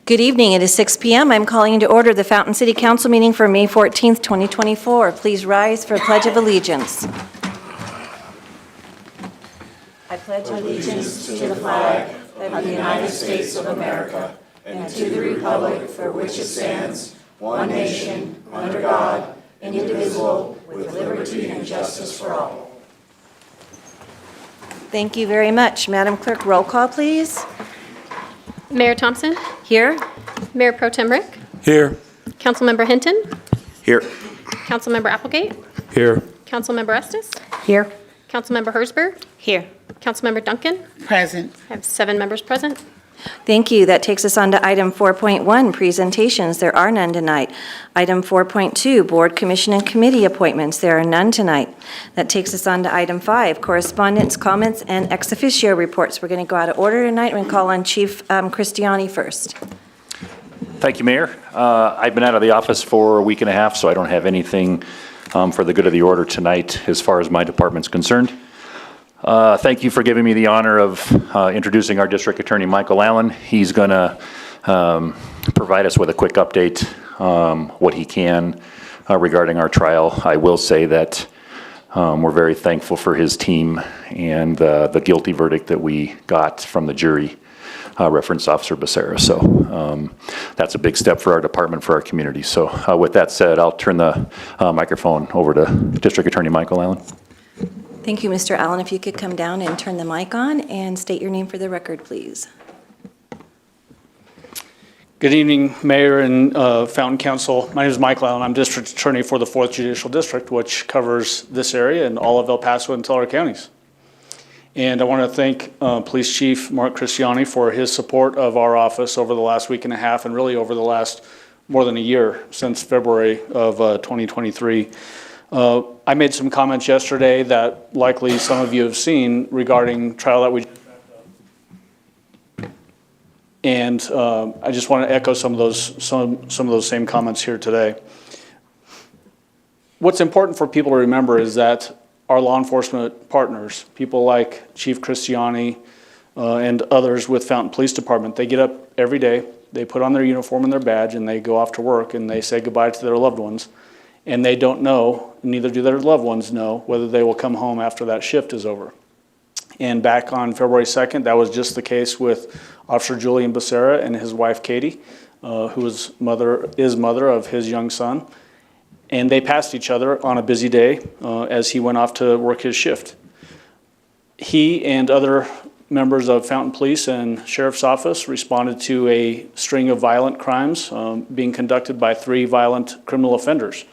Good evening. It is 6 p.m. I'm calling to order the Fountain City Council meeting for May 14th, 2024. Please rise for a Pledge of Allegiance. I pledge allegiance to the flag of the United States of America and to the republic for which it stands, one nation, under God, indivisible, with liberty and justice for all. Thank you very much. Madam Clerk, roll call, please. Mayor Thompson? Here. Mayor Pro Tem Rick? Here. Councilmember Hinton? Here. Councilmember Applegate? Here. Councilmember Estes? Here. Councilmember Hersberg? Here. Councilmember Duncan? Present. I have 7 members present. Thank you. That takes us on to item 4.1, presentations. There are none tonight. Item 4.2, board, commission, and committee appointments. There are none tonight. That takes us on to item 5, correspondence, comments, and ex officio reports. We're going to go out of order tonight. We're going to call on Chief Cristiani first. Thank you, Mayor. I've been out of the office for a week and a half, so I don't have anything for the good of the order tonight as far as my department's concerned. Thank you for giving me the honor of introducing our District Attorney, Michael Allen. He's going to provide us with a quick update, what he can regarding our trial. I will say that we're very thankful for his team and the guilty verdict that we got from the jury, reference Officer Becerra. So that's a big step for our department, for our community. So with that said, I'll turn the microphone over to District Attorney Michael Allen. Thank you, Mr. Allen. If you could come down and turn the mic on and state your name for the record, please. Good evening, Mayor and Fountain Council. My name is Michael Allen. I'm District Attorney for the 4th Judicial District, which covers this area and all of El Paso and Tulare counties. And I want to thank Police Chief Mark Cristiani for his support of our office over the last week and a half, and really over the last more than a year, since February of 2023. I made some comments yesterday that likely some of you have seen regarding trial that we just wrapped up. And I just want to echo some of those same comments here today. What's important for people to remember is that our law enforcement partners, people like Chief Cristiani and others with Fountain Police Department, they get up every day, they put on their uniform and their badge, and they go off to work, and they say goodbye to their loved ones. And they don't know, neither do their loved ones know, whether they will come home after that shift is over. And back on February 2nd, that was just the case with Officer Julian Becerra and his wife, Katie, who is mother of his young son. And they passed each other on a busy day as he went off to work his shift. He and other members of Fountain Police and Sheriff's Office responded to a string of violent crimes being conducted by 3 violent criminal offenders,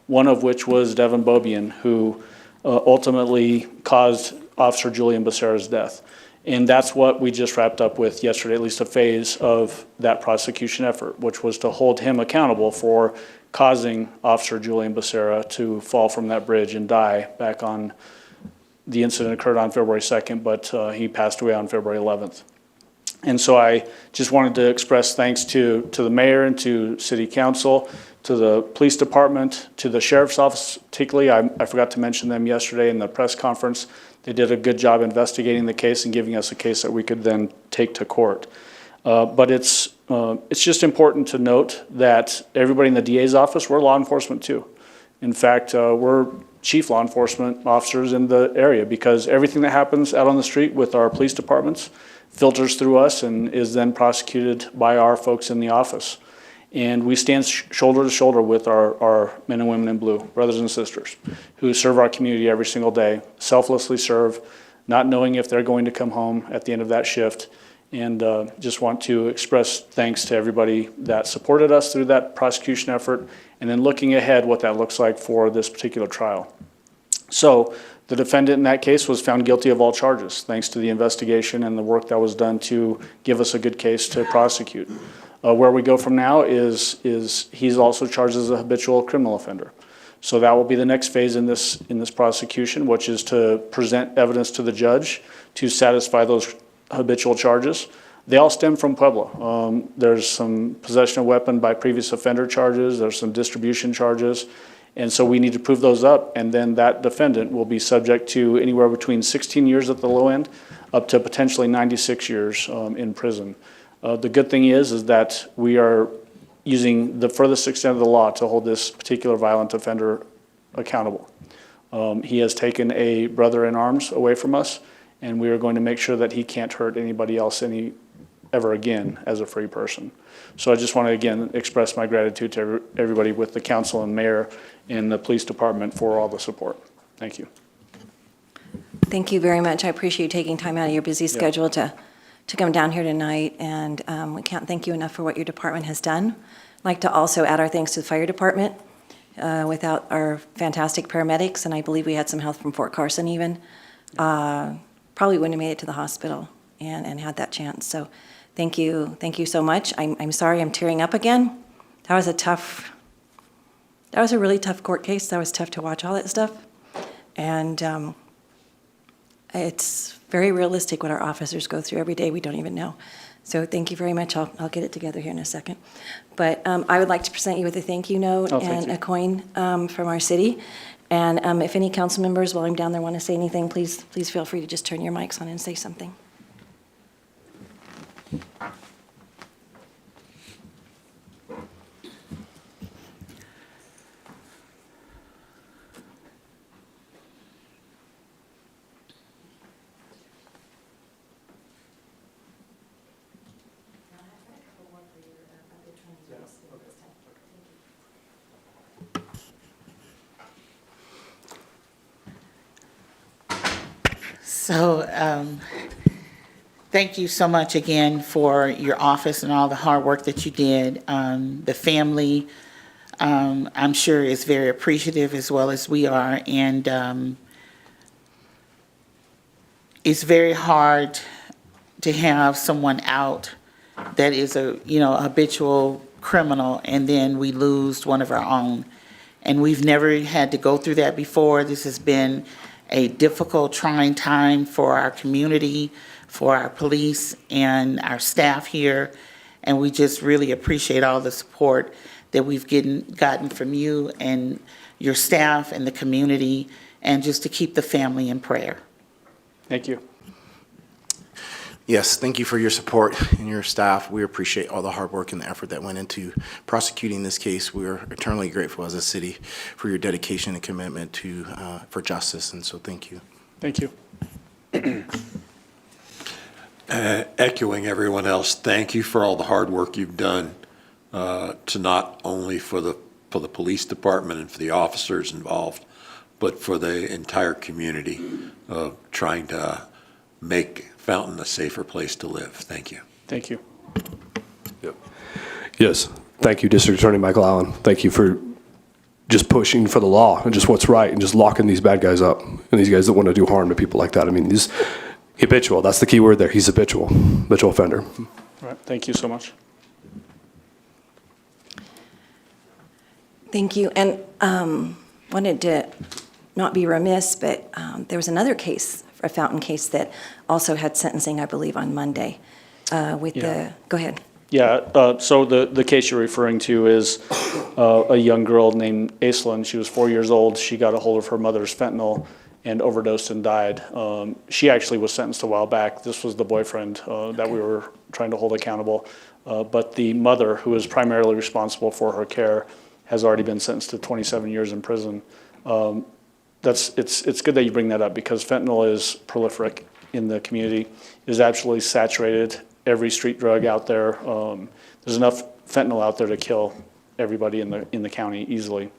one of which was Devin Bobian, who ultimately caused Officer Julian Becerra's death. And that's what we just wrapped up with yesterday, at least a phase of that prosecution effort, which was to hold him accountable for causing Officer Julian Becerra to fall from that bridge and die back on, the incident occurred on February 2nd, but he passed away on February 11th. And so I just wanted to express thanks to the mayor and to City Council, to the police department, to the sheriff's office particularly. I forgot to mention them yesterday in the press conference. They did a good job investigating the case and giving us a case that we could then take to court. But it's just important to note that everybody in the DA's office, we're law enforcement too. In fact, we're chief law enforcement officers in the area, because everything that happens out on the street with our police departments filters through us and is then prosecuted by our folks in the office. And we stand shoulder to shoulder with our men and women in blue, brothers and sisters, who serve our community every single day, selflessly serve, not knowing if they're going to come home at the end of that shift. And just want to express thanks to everybody that supported us through that prosecution effort, and then looking ahead what that looks like for this particular trial. So the defendant in that case was found guilty of all charges, thanks to the investigation and the work that was done to give us a good case to prosecute. Where we go from now is he's also charged as a habitual criminal offender. So that will be the next phase in this prosecution, which is to present evidence to the judge to satisfy those habitual charges. They all stem from Pueblo. There's some possession of weapon by previous offender charges, there's some distribution charges, and so we need to prove those up, and then that defendant will be subject to anywhere between 16 years at the low end up to potentially 96 years in prison. The good thing is that we are using the furthest extent of the law to hold this particular violent offender accountable. He has taken a brother in arms away from us, and we are going to make sure that he can't hurt anybody else ever again as a free person. So I just want to again express my gratitude to everybody with the council and mayor and the police department for all the support. Thank you. Thank you very much. I appreciate you taking time out of your busy schedule to come down here tonight, and we can't thank you enough for what your department has done. I'd like to also add our thanks to the fire department. Without our fantastic paramedics, and I believe we had some help from Fort Carson even, probably wouldn't have made it to the hospital and had that chance. So thank you so much. I'm sorry I'm tearing up again. That was a really tough court case. That was tough to watch all that stuff. And it's very realistic what our officers go through every day. We don't even know. So thank you very much. I'll get it together here in a second. But I would like to present you with a thank you note and a coin from our city. And if any council members, while I'm down there, want to say anything, please feel free to just turn your mics on and say something. So thank you so much again for your office and all the hard work that you did. The family, I'm sure, is very appreciative as well as we are. And it's very hard to have someone out that is a habitual criminal, and then we lose one of our own. And we've never had to go through that before. This has been a difficult, trying time for our community, for our police and our staff here. And we just really appreciate all the support that we've gotten from you and your staff and the community, and just to keep the family in prayer. Thank you. Yes, thank you for your support and your staff. We appreciate all the hard work and the effort that went into prosecuting this case. We are eternally grateful as a city for your dedication and commitment for justice, and so thank you. Thank you. Echoing everyone else, thank you for all the hard work you've done to not only for the police department and for the officers involved, but for the entire community of trying to make Fountain a safer place to live. Thank you. Thank you. Yep. Yes, thank you, District Attorney Michael Allen. Thank you for just pushing for the law and just what's right and just locking these bad guys up and these guys that want to do harm to people like that. I mean, he's habitual. That's the key word there. He's habitual offender. All right. Thank you so much. Thank you. And wanted to not be remiss, but there was another case, a Fountain case, that also had sentencing, I believe, on Monday with Yeah. go ahead. Yeah, so the case you're referring to is a young girl named Aislinn. She was 4 years old. She got a hold of her mother's fentanyl and overdosed and died. She actually was sentenced a while back. This was the boyfriend that we were trying to hold accountable. But the mother, who is primarily responsible for her care, has already been sentenced to 27 years in prison. It's good that you bring that up, because fentanyl is prolific in the community. It is absolutely saturated. Every street drug out there, there's enough fentanyl out there to kill everybody in the county easily.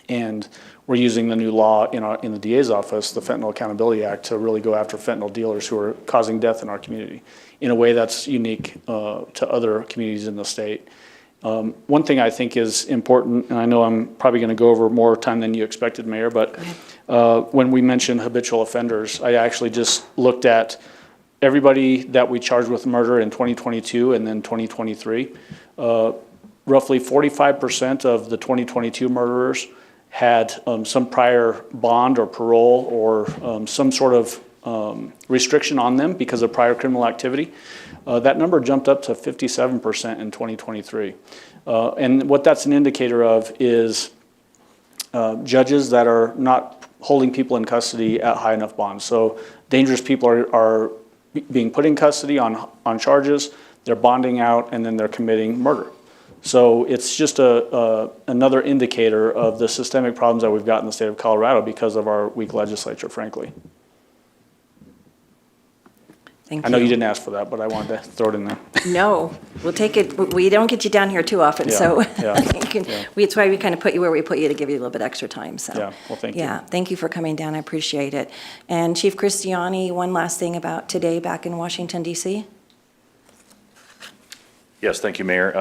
And we're using the new law in the DA's office, the Fentanyl Accountability Act, to really go after fentanyl dealers who are causing death in our community in a way that's unique to other communities in the state. One thing I think is important, and I know I'm probably going to go over more time than you expected, Mayor, but when we mentioned habitual offenders, I actually just looked at everybody that we charged with murder in 2022 and then 2023. Roughly 45% of the 2022 murderers had some prior bond or parole or some sort of restriction on them because of prior criminal activity. That number jumped up to 57% in 2023. And what that's an indicator of is judges that are not holding people in custody at high enough bonds. So dangerous people are being put in custody on charges. they're bonding out, and then they're committing murder. So it's just another indicator of the systemic problems that we've got in the state of Colorado because of our weak legislature, frankly. Thank I know you didn't ask for that, but I wanted to throw it in there. No, we'll take it. We don't get you down here too often, Yeah, so yeah, it's why we kind of put you where we put you to give you a little bit extra time, so. Yeah, well, thank you. Yeah, thank you for coming down. I appreciate it. And Chief Christiani, one last thing about today back in Washington DC? Yes, thank you, Mayor.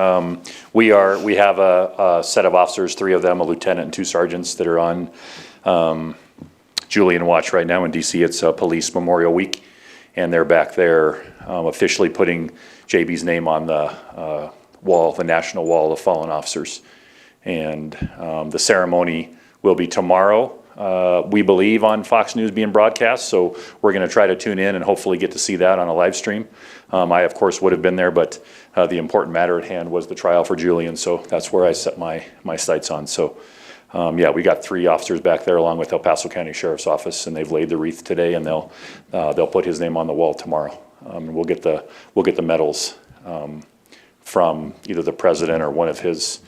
We have a set of officers, 3 of them, a lieutenant and 2 sergeants that are on Julian watch right now in DC. It's Police Memorial Week, and they're back there officially putting JB's name on the wall, the national wall of fallen officers. And the ceremony will be tomorrow, we believe, on Fox News being broadcast. So we're going to try to tune in and hopefully get to see that on a live stream. I, of course, would have been there, but the important matter at hand was the trial for Julian. So that's where I set my sights on. So, yeah, we got 3 officers back there along with El Paso County Sheriff's Office, and they've laid the wreath today, and they'll put his name on the wall tomorrow. We'll get the medals from either the president or one of his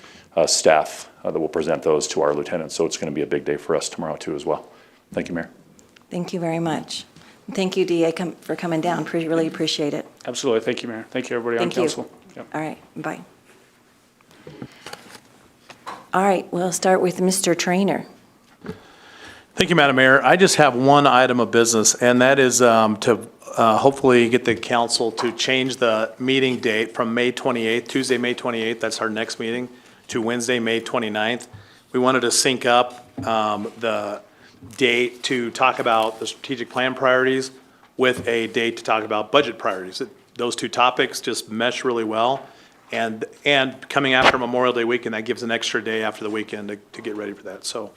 staff that will present those to our lieutenants. So it's going to be a big day for us tomorrow too as well. Thank you, Mayor. Thank you very much. Thank you, DA, for coming down. Really appreciate it. Absolutely. Thank you, Mayor. Thank you, everybody on Thank you. council. Yep. All right, bye. All right, we'll start with Mr. Trainer. Thank you, Madam Mayor. I just have one item of business, and that is to hopefully get the council to change the meeting date from May 28th, Tuesday, May 28th, that's our next meeting, to Wednesday, May 29th. We wanted to sync up the date to talk about the strategic plan priorities with a date to talk about budget priorities. Those 2 topics just mesh really well. And coming after Memorial Day weekend, that gives an extra day after the weekend to get ready for that. So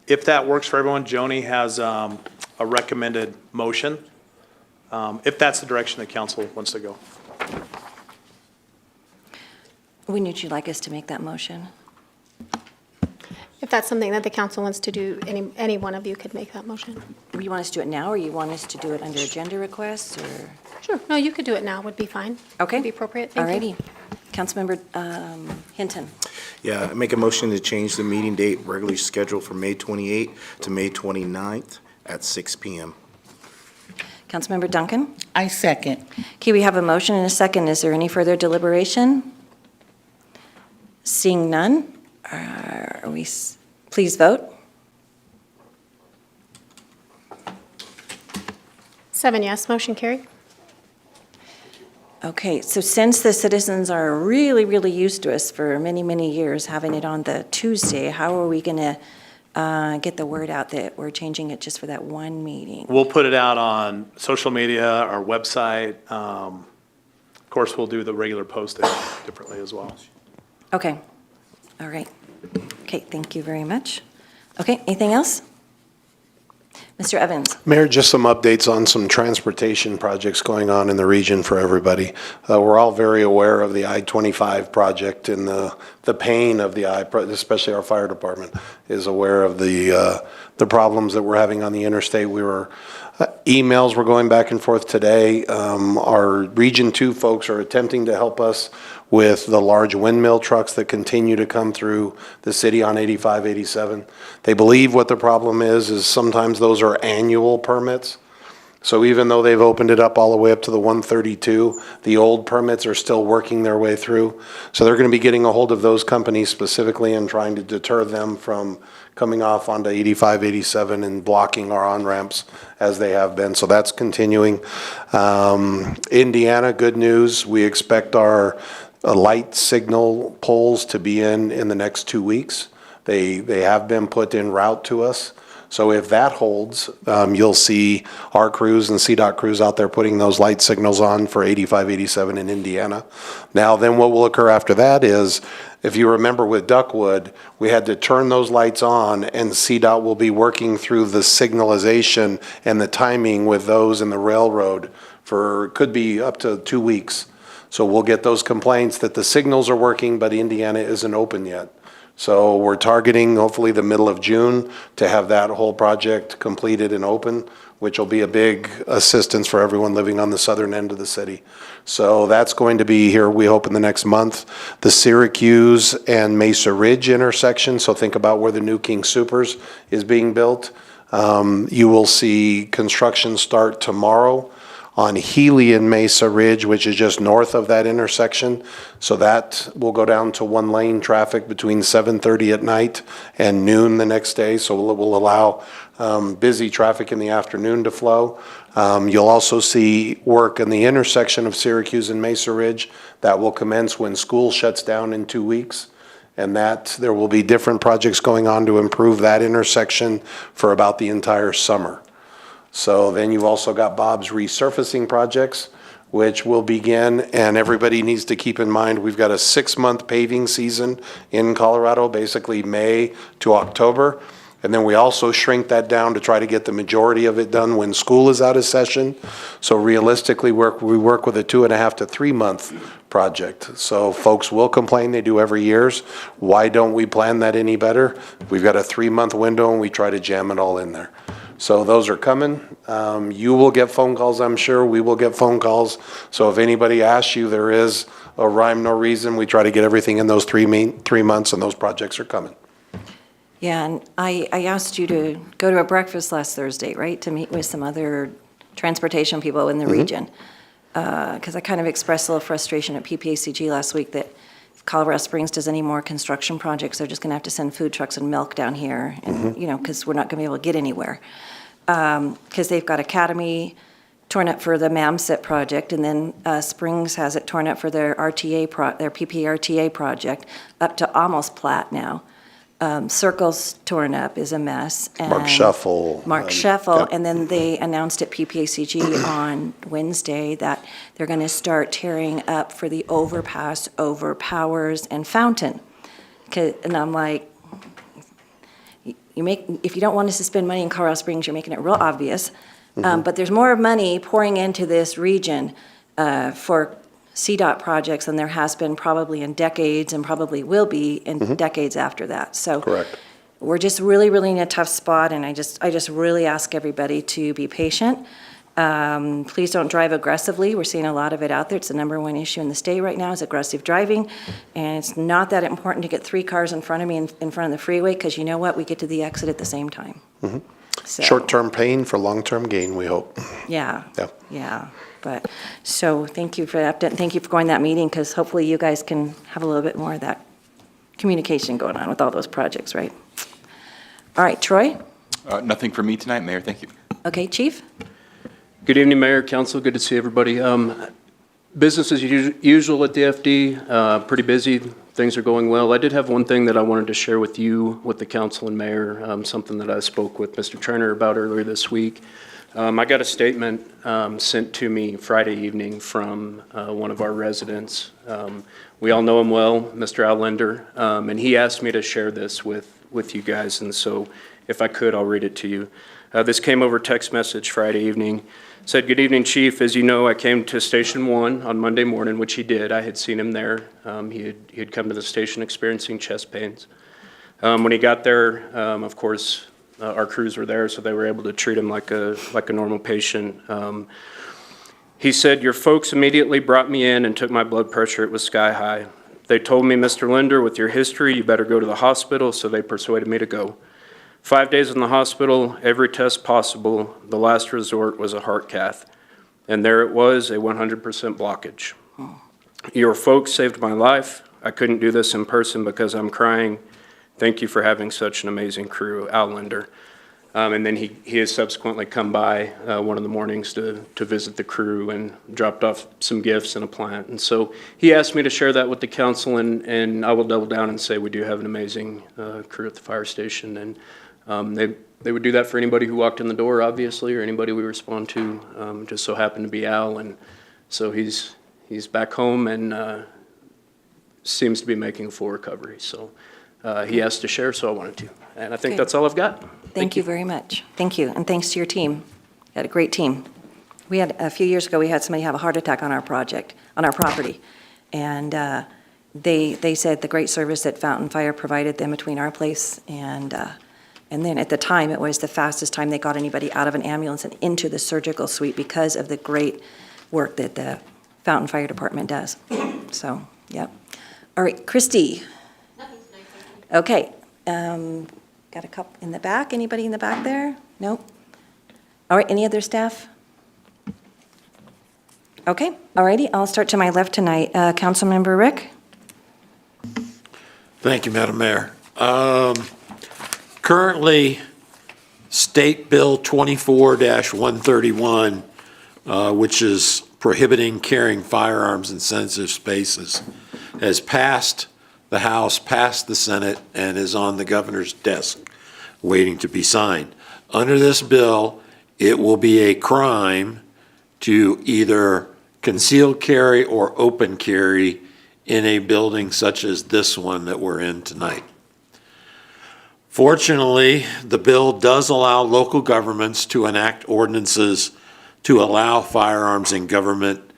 if that works for everyone, Joni has a recommended motion, if that's the direction the council wants to go. When would you like us to make that motion? If that's something that the council wants to do, any one of you could make that motion. You want us to do it now, or you want us to do it under agenda requests, or? Sure. No, you could do it now, would be fine. Okay. Would be appropriate. Thank you. Alrighty. Councilmember Hinton. Yeah, I make a motion to change the meeting date regularly scheduled from May 28th to May 29th at 6 p.m. Councilmember Duncan. I second. Okay, we have a motion and a second. Is there any further deliberation? Seeing none, please vote. 7 yes, motion carried. Okay, so since the citizens are really, really used to us for many, many years having it on the Tuesday, how are we going to get the word out that we're changing it just for that one meeting? We'll put it out on social media, our website. Of course, we'll do the regular posting differently as well. Okay, all right. Okay, thank you very much. Okay, anything else? Mr. Evans? Mayor, just some updates on some transportation projects going on in the region for everybody. We're all very aware of the I-25 project and the pain of the especially our fire department is aware of the problems that we're having on the interstate. Emails were going back and forth today. Our Region 2 folks are attempting to help us with the large windmill trucks that continue to come through the city on 85, 87. They believe what the problem is sometimes those are annual permits. So even though they've opened it up all the way up to the 132, the old permits are still working their way through. So they're going to be getting a hold of those companies specifically and trying to deter them from coming off onto 85, 87 and blocking our on-ramps as they have been. So that's continuing. Indiana, good news. We expect our light signal poles to be in the next 2 weeks. They have been put en route to us. So if that holds, you'll see our crews and CDOT crews out there putting those light signals on for 85, 87 in Indiana. Now, then what will occur after that is, if you remember with Duckwood, we had to turn those lights on, and CDOT will be working through the signalization and the timing with those in the railroad for, could be up to 2 weeks. So we'll get those complaints that the signals are working, but Indiana isn't open yet. So we're targeting hopefully the middle of June to have that whole project completed and open. which will be a big assistance for everyone living on the southern end of the city. So that's going to be here, we hope, in the next month. The Syracuse and Mesa Ridge intersection, so think about where the new King Soopers is being built. You will see construction start tomorrow on Healy and Mesa Ridge, which is just north of that intersection. So that will go down to one lane traffic between 7:30 at night and noon the next day. So it will allow busy traffic in the afternoon to flow. You'll also see work in the intersection of Syracuse and Mesa Ridge that will commence when school shuts down in 2 weeks. And that there will be different projects going on to improve that intersection for about the entire summer. So then you've also got Bob's resurfacing projects, which will begin, and everybody needs to keep in mind, we've got a 6-month paving season in Colorado, basically May to October. And then we also shrink that down to try to get the majority of it done when school is out of session. So realistically, we work with a 2.5 to 3 month project. So folks will complain, they do every year. Why don't we plan that any better? We've got a 3-month window and we try to jam it all in there. So those are coming. You will get phone calls, I'm sure. We will get phone calls. So if anybody asks you, there is a rhyme, no reason. We try to get everything in those 3 months, and those projects are coming. Yeah, and I asked you to go to a breakfast last Thursday, right, to meet with some other transportation people in the region. Because I kind of expressed a little frustration at PPACG last week that if Colorado Springs does any more construction projects, they're just going to have to send food trucks and milk down here, and because we're not going to be able to get anywhere. Because they've got Academy torn up for the MAMSIT project, and then Springs has it torn up for their their PPRTA project, up to almost plat now. Circle's torn up is a mess. And Mark Scheffel. Yep. And then they announced at PPACG on Wednesday that they're going to start tearing up for the overpass over Powers and Fountain. And I'm like, if you don't want us to spend money in Colorado Springs, you're making it real obvious. But there's more money pouring into this region for CDOT projects than there has been probably in decades, and probably will be in decades after that. So Correct. we're just really, really in a tough spot, and I just really ask everybody to be patient. Please don't drive aggressively. We're seeing a lot of it out there. It's the #1 issue in the state right now is aggressive driving, and it's not that important to get 3 cars in front of me in front of the freeway, because you know what? We get to the exit at the same time. So, Short-term pain for long-term gain, we hope. Yeah. Yeah. Yeah. But, so thank you for that update. Thank you for going to that meeting, because hopefully you guys can have a little bit more of that communication going on with all those projects, right? All right, Troy? Nothing for me tonight, Mayor. Thank you. Okay, Chief? Good evening, Mayor, Council. Good to see everybody. Business as usual at the FD, pretty busy. Things are going well. I did have one thing that I wanted to share with you, with the council and mayor, something that I spoke with Mr. Turner about earlier this week. I got a statement sent to me Friday evening from one of our residents. We all know him well, Mr. Allender, and he asked me to share this with you guys, and so if I could, I'll read it to you. This came over text message Friday evening. Said, "Good evening, Chief. As you know, I came to Station 1 on Monday morning," which he did. I had seen him there. He had come to the station experiencing chest pains. When he got there, of course, our crews were there, so they were able to treat him like a normal patient. He said, "Your folks immediately brought me in and took my blood pressure. It was sky high. They told me, Mr. Linder, with your history, you better go to the hospital, so they persuaded me to go. 5 days in the hospital, every test possible. The last resort was a heart cath. And there it was, a 100% blockage. Your folks saved my life. I couldn't do this in person because I'm crying. Thank you for having such an amazing crew, Al Linder." And then he has subsequently come by one of the mornings to visit the crew and dropped off some gifts and a plant. And so he asked me to share that with the council, and I will double down and say we do have an amazing crew at the fire station. And they would do that for anybody who walked in the door, obviously, or anybody we respond to. Just so happened to be Al, and so he's back home and seems to be making a full recovery. So he asked to share, so I wanted to. And I think Okay. that's all I've got. Thank you very much. Thank you, and thanks to your team. You had a great team. We had, a few years ago, we had somebody have a heart attack on our project, on our property. And they said the great service that Fountain Fire provided them between our place and And then at the time, it was the fastest time they got anybody out of an ambulance and into the surgical suite because of the great work that the Fountain Fire Department does. So, yep. All right, Christy. Okay, got a couple in the back. Anybody in the back there? Nope. All right, any other staff? Okay, all righty, I'll start to my left tonight. Councilmember Rick? Thank you, Madam Mayor. Currently, State Bill 24-131, which is prohibiting carrying firearms in sensitive spaces, has passed the House, passed the Senate, and is on the governor's desk waiting to be signed. Under this bill, it will be a crime to either conceal carry or open carry in a building such as this one that we're in tonight. Fortunately, the bill does allow local governments to enact ordinances to allow firearms in government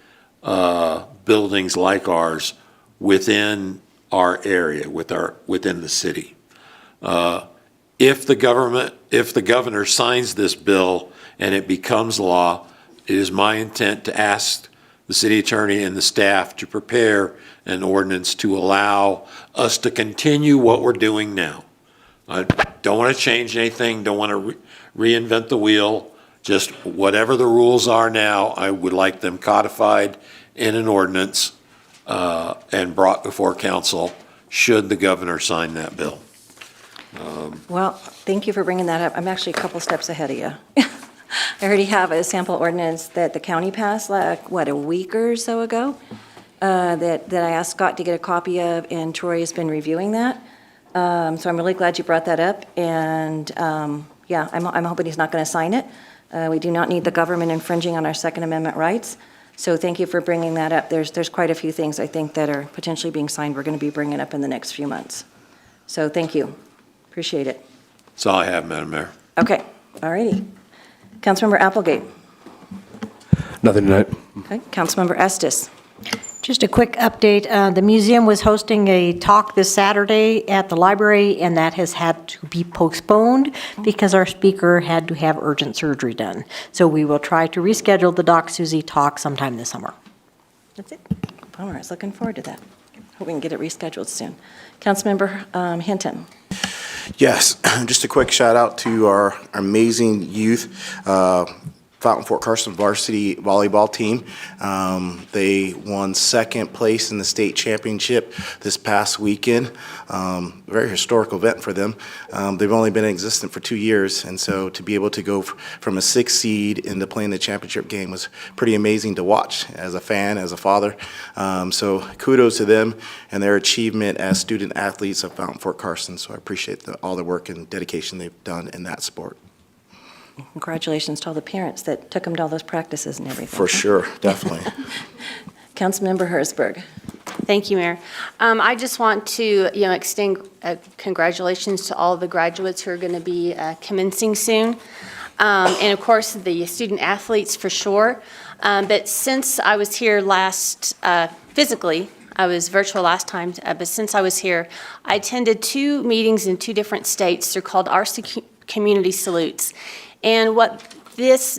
buildings like ours within our area, within the city. If the governor signs this bill and it becomes law, it is my intent to ask the city attorney and the staff to prepare an ordinance to allow us to continue what we're doing now. I don't want to change anything, don't want to reinvent the wheel, just whatever the rules are now, I would like them codified in an ordinance and brought before council should the governor sign that bill. Well, thank you for bringing that up. I'm actually a couple steps ahead of you. I already have a sample ordinance that the county passed, like, what, a week or so ago? That I asked Scott to get a copy of, and Troy has been reviewing that. So I'm really glad you brought that up, and yeah, I'm hoping he's not going to sign it. We do not need the government infringing on our Second Amendment rights, so thank you for bringing that up. There's quite a few things I think that are potentially being signed we're going to be bringing up in the next few months. So thank you. Appreciate it. That's all I have, Madam Mayor. Okay, all righty. Councilmember Applegate. Nothing tonight. Okay, Councilmember Estes. Just a quick update. The museum was hosting a talk this Saturday at the library, and that has had to be postponed because our speaker had to have urgent surgery done. So we will try to reschedule the Doc Susie talk sometime this summer. That's it. Bummer, I was looking forward to that. Hope we can get it rescheduled soon. Councilmember Hinton. Yes, just a quick shout out to our amazing youth Fountain Fort Carson varsity volleyball team. They won second place in the state championship this past weekend. Very historical event for them. They've only been in existence for 2 years, and so to be able to go from a 6th seed into playing the championship game was pretty amazing to watch as a fan, as a father. So kudos to them and their achievement as student athletes of Fountain Fort Carson. So I appreciate all the work and dedication they've done in that sport. Congratulations to all the parents that took them to all those practices and everything. For sure, definitely. Councilmember Hertzberg. Thank you, Mayor. I just want to, extend congratulations to all of the graduates who are going to be commencing soon. And of course, the student athletes for sure. But since I was here last, physically, I was virtual last time, but since I was here, I attended 2 meetings in 2 different states. They're called RC Community Salutes. And what this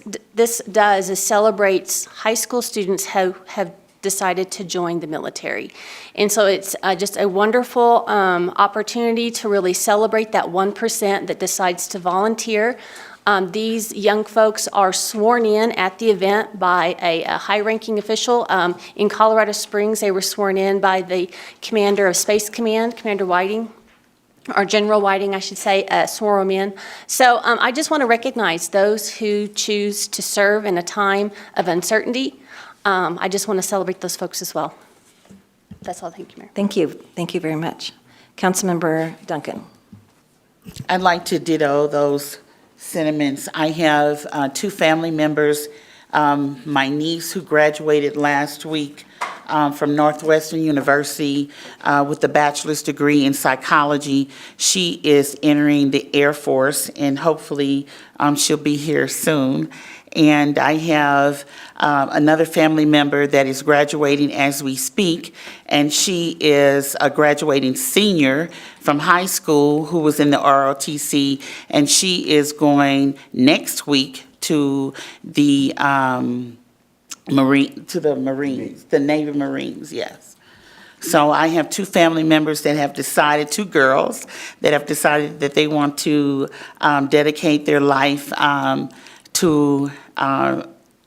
does is celebrates high school students who have decided to join the military. And so it's just a wonderful opportunity to really celebrate that 1% that decides to volunteer. These young folks are sworn in at the event by a high-ranking official. In Colorado Springs, they were sworn in by the commander of Space Command, Commander Whiting. Or General Whiting, I should say, swore them in. So I just want to recognize those who choose to serve in a time of uncertainty. I just want to celebrate those folks as well. That's all. Thank you, Mayor. Thank you. Thank you very much. Councilmember Duncan. I'd like to ditto those sentiments. I have 2 family members, my niece who graduated last week from Northwestern University with a bachelor's degree in psychology. She is entering the Air Force, and hopefully she'll be here soon. And I have another family member that is graduating as we speak, and she is a graduating senior from high school who was in the ROTC, and she is going next week to the Marines, the Navy Marines, yes. So I have two family members that have decided, two girls, that have decided that they want to dedicate their life to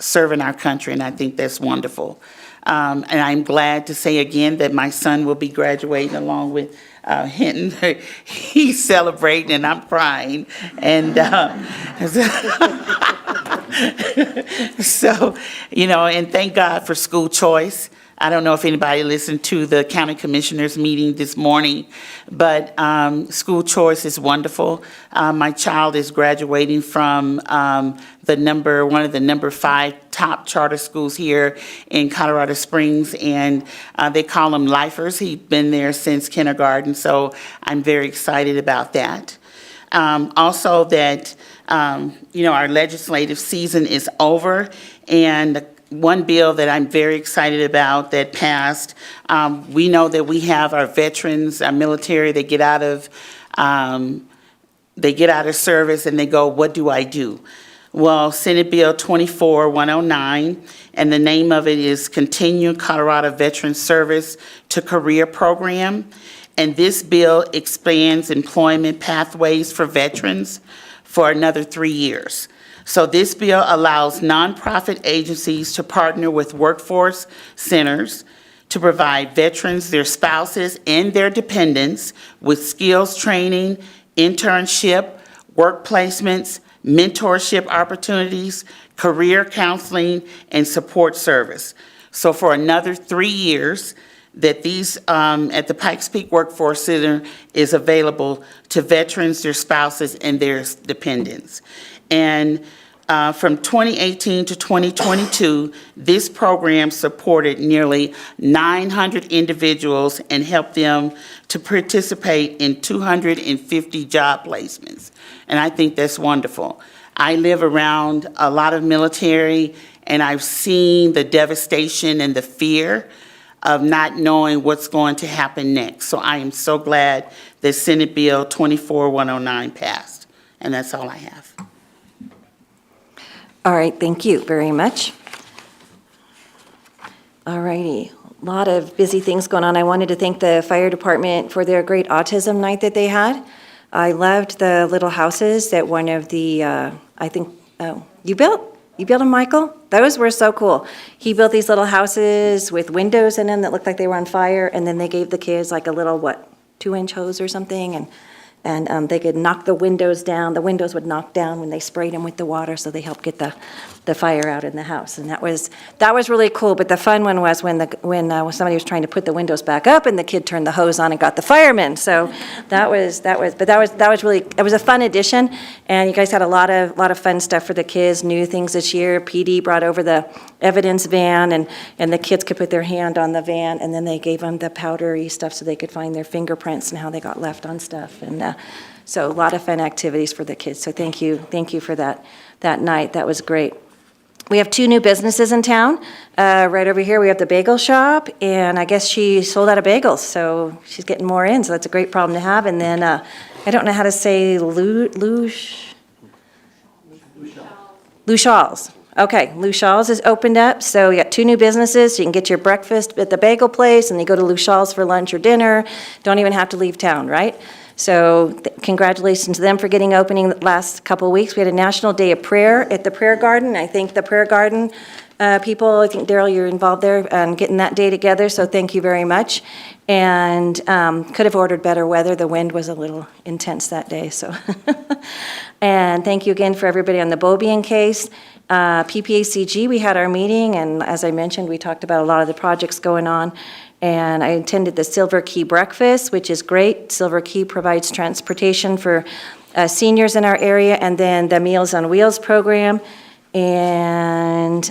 serving our country, and I think that's wonderful. And I'm glad to say again that my son will be graduating along with Hinton. He's celebrating and I'm crying. And so, and thank God for school choice. I don't know if anybody listened to the county commissioners meeting this morning, but school choice is wonderful. My child is graduating from one of the number 5 top charter schools here in Colorado Springs, and they call them lifers. He's been there since kindergarten, so I'm very excited about that. Also that, our legislative season is over, and one bill that I'm very excited about that passed, we know that we have our veterans, our military, they get out of service and they go, what do I do? Well, Senate Bill 24-109, and the name of it is Continue Colorado Veteran Service to Career Program. And this bill expands employment pathways for veterans for another 3 years. So this bill allows nonprofit agencies to partner with workforce centers to provide veterans, their spouses, and their dependents with skills training, internship, work placements, mentorship opportunities, career counseling, and support service. So for another 3 years, that these at the Pikes Peak Workforce Center is available to veterans, their spouses, and their dependents. And from 2018 to 2022, this program supported nearly 900 individuals and helped them to participate in 250 job placements. And I think that's wonderful. I live around a lot of military, and I've seen the devastation and the fear of not knowing what's going to happen next. So I am so glad that Senate Bill 24-109 passed. And that's all I have. All right, thank you very much. All righty, a lot of busy things going on. I wanted to thank the fire department for their great autism night that they had. I loved the little houses that one of the, you built them, Michael? Those were so cool. He built these little houses with windows in them that looked like they were on fire, and then they gave the kids like a little, 2-inch hose or something, and they could knock the windows down. The windows would knock down when they sprayed them with the water, so they helped get the fire out in the house. And that was really cool. But the fun one was when somebody was trying to put the windows back up, and the kid turned the hose on and got the firemen. So that was really, it was a fun addition. And you guys had a lot of fun stuff for the kids, new things this year. PD brought over the evidence van, and the kids could put their hand on the van, and then they gave them the powdery stuff so they could find their fingerprints and how they got left on stuff. And so a lot of fun activities for the kids. So thank you for that night. That was great. We have 2 new businesses in town. Right over here, we have the bagel shop, and I guess she sold out of bagels, so she's getting more in, so that's a great problem to have. And then, I don't know how to say Luschal's. Okay, Luschal's is opened up, so you got 2 new businesses. You can get your breakfast at the bagel place, and you go to Luschal's for lunch or dinner. Don't even have to leave town, right? So congratulations to them for getting opening the last couple of weeks. We had a National Day of Prayer at the Prayer Garden. I thank the Prayer Garden people. I think, Daryl, you're involved there and getting that day together, so thank you very much. And could have ordered better weather. The wind was a little intense that day, so. And thank you again for everybody on the Beaubien case. PPACG, we had our meeting, and as I mentioned, we talked about a lot of the projects going on. And I attended the Silver Key Breakfast, which is great. Silver Key provides transportation for seniors in our area, and then the Meals on Wheels program. And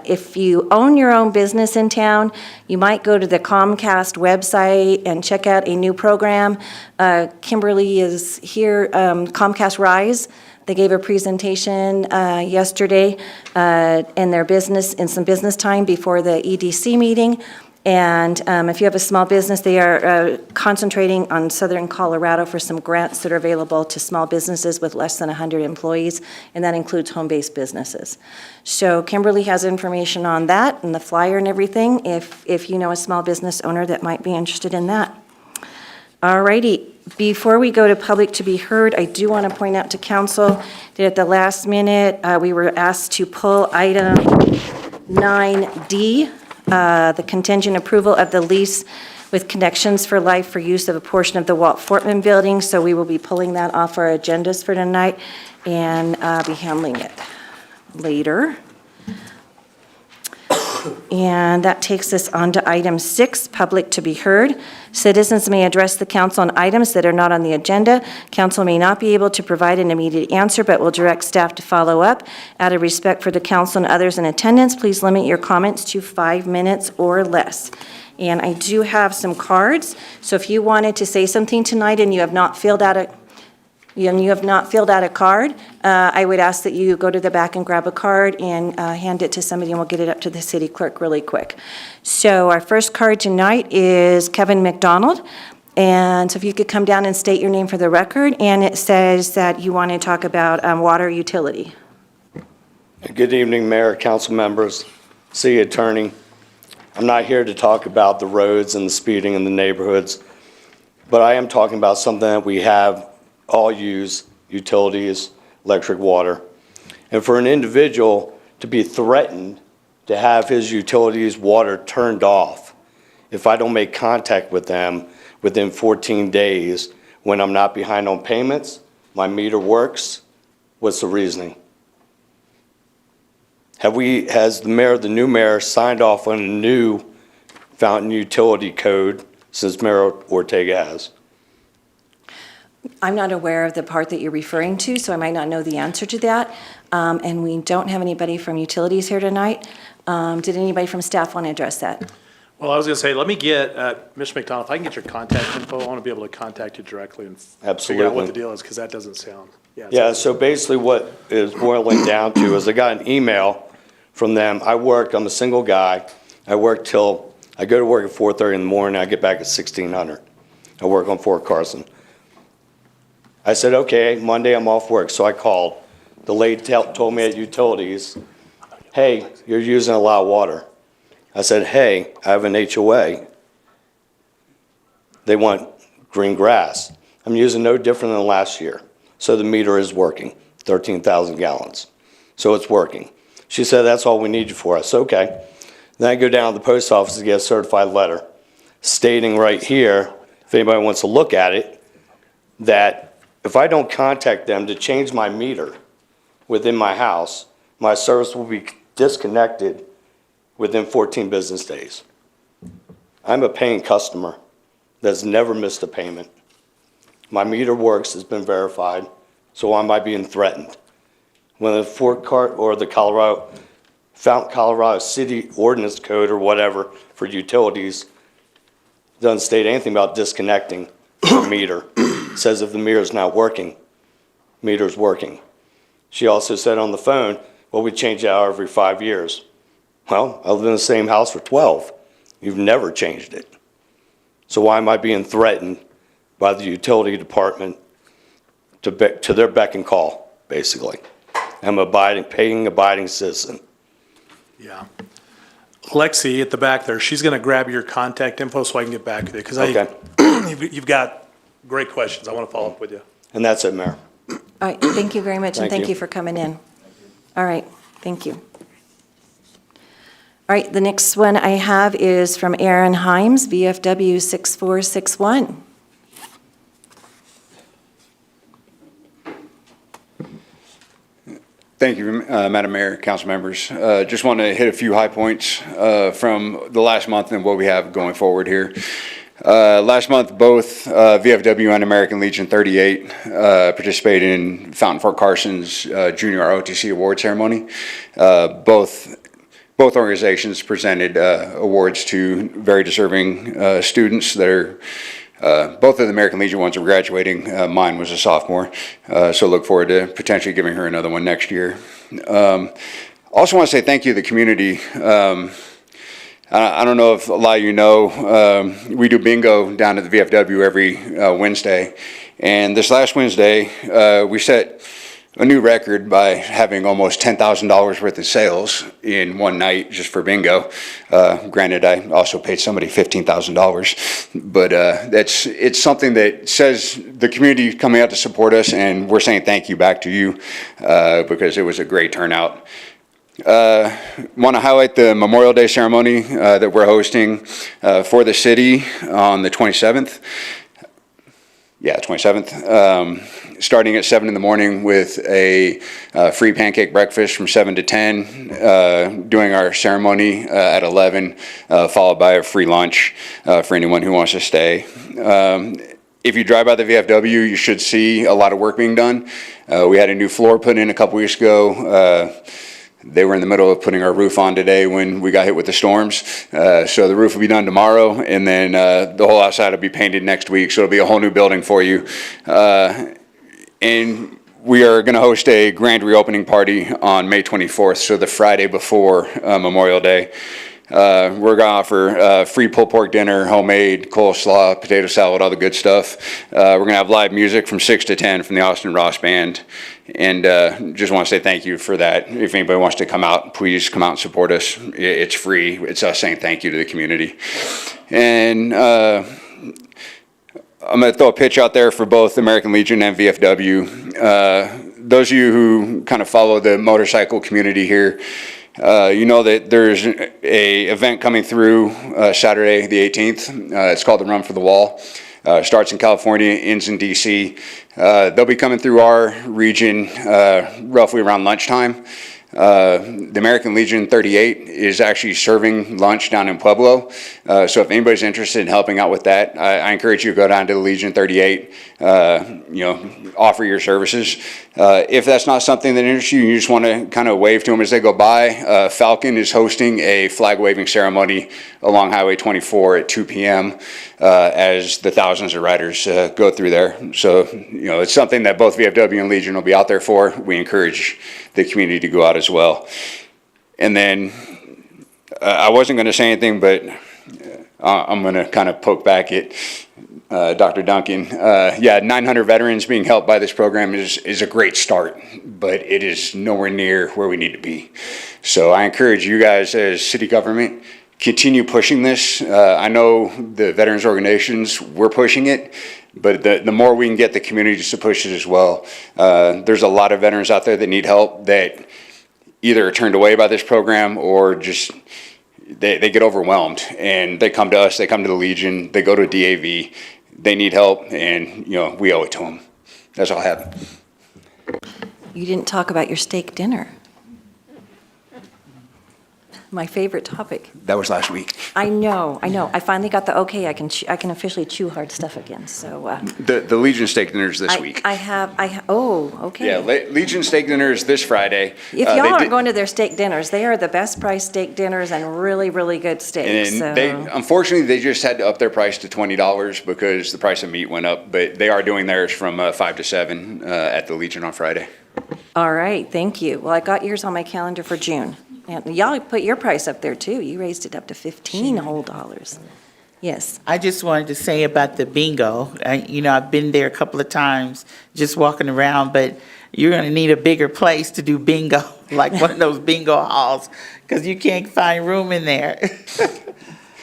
if you own your own business in town, you might go to the Comcast website and check out a new program. Kimberly is here, Comcast Rise. They gave a presentation yesterday in some business time before the EDC meeting. And if you have a small business, they are concentrating on southern Colorado for some grants that are available to small businesses with less than 100 employees, and that includes home-based businesses. So Kimberly has information on that and the flyer and everything, if you know a small business owner that might be interested in that. All righty. Before we go to public to be heard, I do want to point out to council that at the last minute, we were asked to pull item 9D, the contingent approval of the lease with Connections for Life for use of a portion of the Walt Fortman building. So we will be pulling that off our agendas for tonight and be handling it later. And that takes us on to item 6, public to be heard. Citizens may address the council on items that are not on the agenda. Council may not be able to provide an immediate answer, but will direct staff to follow up. Out of respect for the council and others in attendance, please limit your comments to 5 minutes or less. And I do have some cards, so if you wanted to say something tonight and you have not filled out a card, I would ask that you go to the back and grab a card and hand it to somebody, and we'll get it up to the city clerk really quick. So our first card tonight is Kevin McDonald. And so if you could come down and state your name for the record, and it says that you want to talk about water utility. Good evening, Mayor, council members, city attorney. I'm not here to talk about the roads and the speeding in the neighborhoods, but I am talking about something that we have all use, utilities, electric, water. And for an individual to be threatened to have his utilities, water turned off if I don't make contact with them within 14 days when I'm not behind on payments, my meter works, what's the reasoning? Has the new mayor signed off on a new fountain utility code since Mayor Ortega has? I'm not aware of the part that you're referring to, so I might not know the answer to that. And we don't have anybody from utilities here tonight. Did anybody from staff want to address that? Well, I was going to say, let me get, Mr. McDonald, if I can get your contact info, I want to be able to contact you directly and figure out what Absolutely. the deal is, because that doesn't sound, Yeah, so basically what it's boiling down to is I got an email from them. I'm a single guy. I go to work at 4:30 in the morning, I get back at 1600. I work on Fort Carson. I said, okay, Monday I'm off work, so I called. The lady told me at utilities, hey, you're using a lot of water. I said, hey, I have an HOA. They want green grass. I'm using no different than last year. So the meter is working, 13,000 gallons. So it's working. She said, that's all we need you for. I said, okay. Then I go down to the post office to get a certified letter stating right here, if anybody wants to look at it, that if I don't contact them to change my meter within my house, my service will be disconnected within 14 business days. I'm a paying customer that's never missed a payment. My meter works, it's been verified, so why am I being threatened? When the Fountain, Colorado City Ordinance Code or whatever for utilities doesn't state anything about disconnecting the meter. It says if the meter's not working, meter's working. She also said on the phone, well, we change it out every 5 years. Well, I live in the same house for 12. You've never changed it. So why am I being threatened by the utility department to their beck and call, basically? I'm a paying, abiding citizen. yeah. Lexi at the back there, she's going to grab your contact info so I can get back to you, because you've got great questions. I want to follow up with you. And that's it, Mayor. All right, thank you very much, and Thank thank you. you for coming in. All right, thank you. All right, the next one I have is from Aaron Himes, VFW 6461. Thank you, Madam Mayor, council members. Just want to hit a few high points from the last month and what we have going forward here. Last month, both VFW and American Legion 38 participated in Fountain Fort Carson's Junior ROTC Award Ceremony. Both organizations presented awards to very deserving students that are Both of the American Legion ones are graduating. Mine was a sophomore, so look forward to potentially giving her another one next year. Also want to say thank you to the community. I don't know if a lot of you know, we do bingo down at the VFW every Wednesday. And this last Wednesday, we set a new record by having almost $10,000 worth of sales in one night just for bingo. Granted, I also paid somebody $15,000, but it's something that says the community coming out to support us, and we're saying thank you back to you because it was a great turnout. Want to highlight the Memorial Day ceremony that we're hosting for the city on the 27th. Yeah, 27th. Starting at 7 in the morning with a free pancake breakfast from 7 to 10, doing our ceremony at 11, followed by a free lunch for anyone who wants to stay. If you drive by the VFW, you should see a lot of work being done. We had a new floor put in a couple weeks ago. They were in the middle of putting our roof on today when we got hit with the storms. So the roof will be done tomorrow, and then the whole outside will be painted next week. So it'll be a whole new building for you. And we are going to host a grand reopening party on May 24th, so the Friday before Memorial Day. We're going to offer free pulled pork dinner, homemade, coleslaw, potato salad, all the good stuff. We're going to have live music from 6 to 10 from the Austin Ross Band. And just want to say thank you for that. If anybody wants to come out, please come out and support us. It's free. It's us saying thank you to the community. And I'm going to throw a pitch out there for both American Legion and VFW. Those of you who kind of follow the motorcycle community here, you know that there's a event coming through Saturday the 18th. It's called the Run for the Wall. Starts in California, ends in DC. They'll be coming through our region roughly around lunchtime. The American Legion 38 is actually serving lunch down in Pueblo. So if anybody's interested in helping out with that, I encourage you to go down to the Legion 38, offer your services. If that's not something that interests you, you just want to kind of wave to them as they go by, Falcon is hosting a flag waving ceremony along Highway 24 at 2 p.m. As the thousands of riders go through there. So, it's something that both VFW and Legion will be out there for. We encourage the community to go out as well. And then I wasn't going to say anything, but I'm going to kind of poke back at Dr. Duncan. 900 veterans being helped by this program is a great start, but it is nowhere near where we need to be. So I encourage you guys as city government, continue pushing this. I know the veterans organizations, we're pushing it, but the more we can get the communities to push it as well. There's a lot of veterans out there that need help that either are turned away by this program or just they get overwhelmed, and they come to us, they come to the Legion, they go to DAV, they need help, and we owe it to them. That's all I have. You didn't talk about your steak dinner. My favorite topic. That was last week. I know. I finally got the okay. I can officially chew hard stuff again. So The Legion steak dinner is this week. Oh, okay. Yeah, Legion steak dinner is this Friday. If y'all aren't going to their steak dinners, they are the best priced steak dinners and really, really good steaks. And unfortunately, they just had to up their price to $20 because the price of meat went up. But they are doing theirs from 5 to 7 at the Legion on Friday. All right, thank you. Well, I got yours on my calendar for June. And y'all put your price up there too. You raised it up to $15 whole. Yes. I just wanted to say about the bingo. I've been there a couple of times just walking around, but you're going to need a bigger place to do bingo, like one of those bingo halls, because you can't find room in there.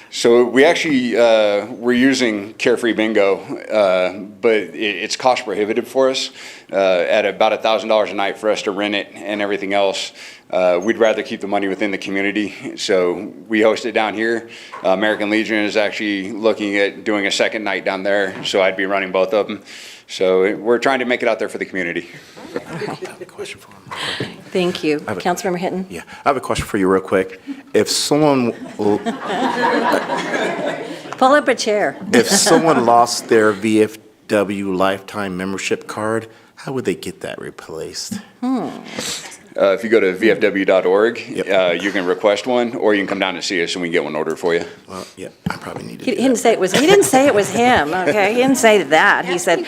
So we actually, we're using Carefree Bingo, but it's cost prohibitive for us at about $1,000 a night for us to rent it and everything else. We'd rather keep the money within the community. So we host it down here. American Legion is actually looking at doing a second night down there. So I'd be running both of them. So we're trying to make it out there for the community. I have a question for him. Thank you. Councilmember Hinton? Yeah, I have a question for you real quick. If someone Pull up a chair. if someone lost their VFW lifetime membership card, how would they get that replaced? If you go to vfw.org, you can request one, or you can come down and see us and we can get one ordered for you. Well, yeah, I probably need to He do didn't that. say it was, he didn't say it was him, okay? He didn't say that. He said,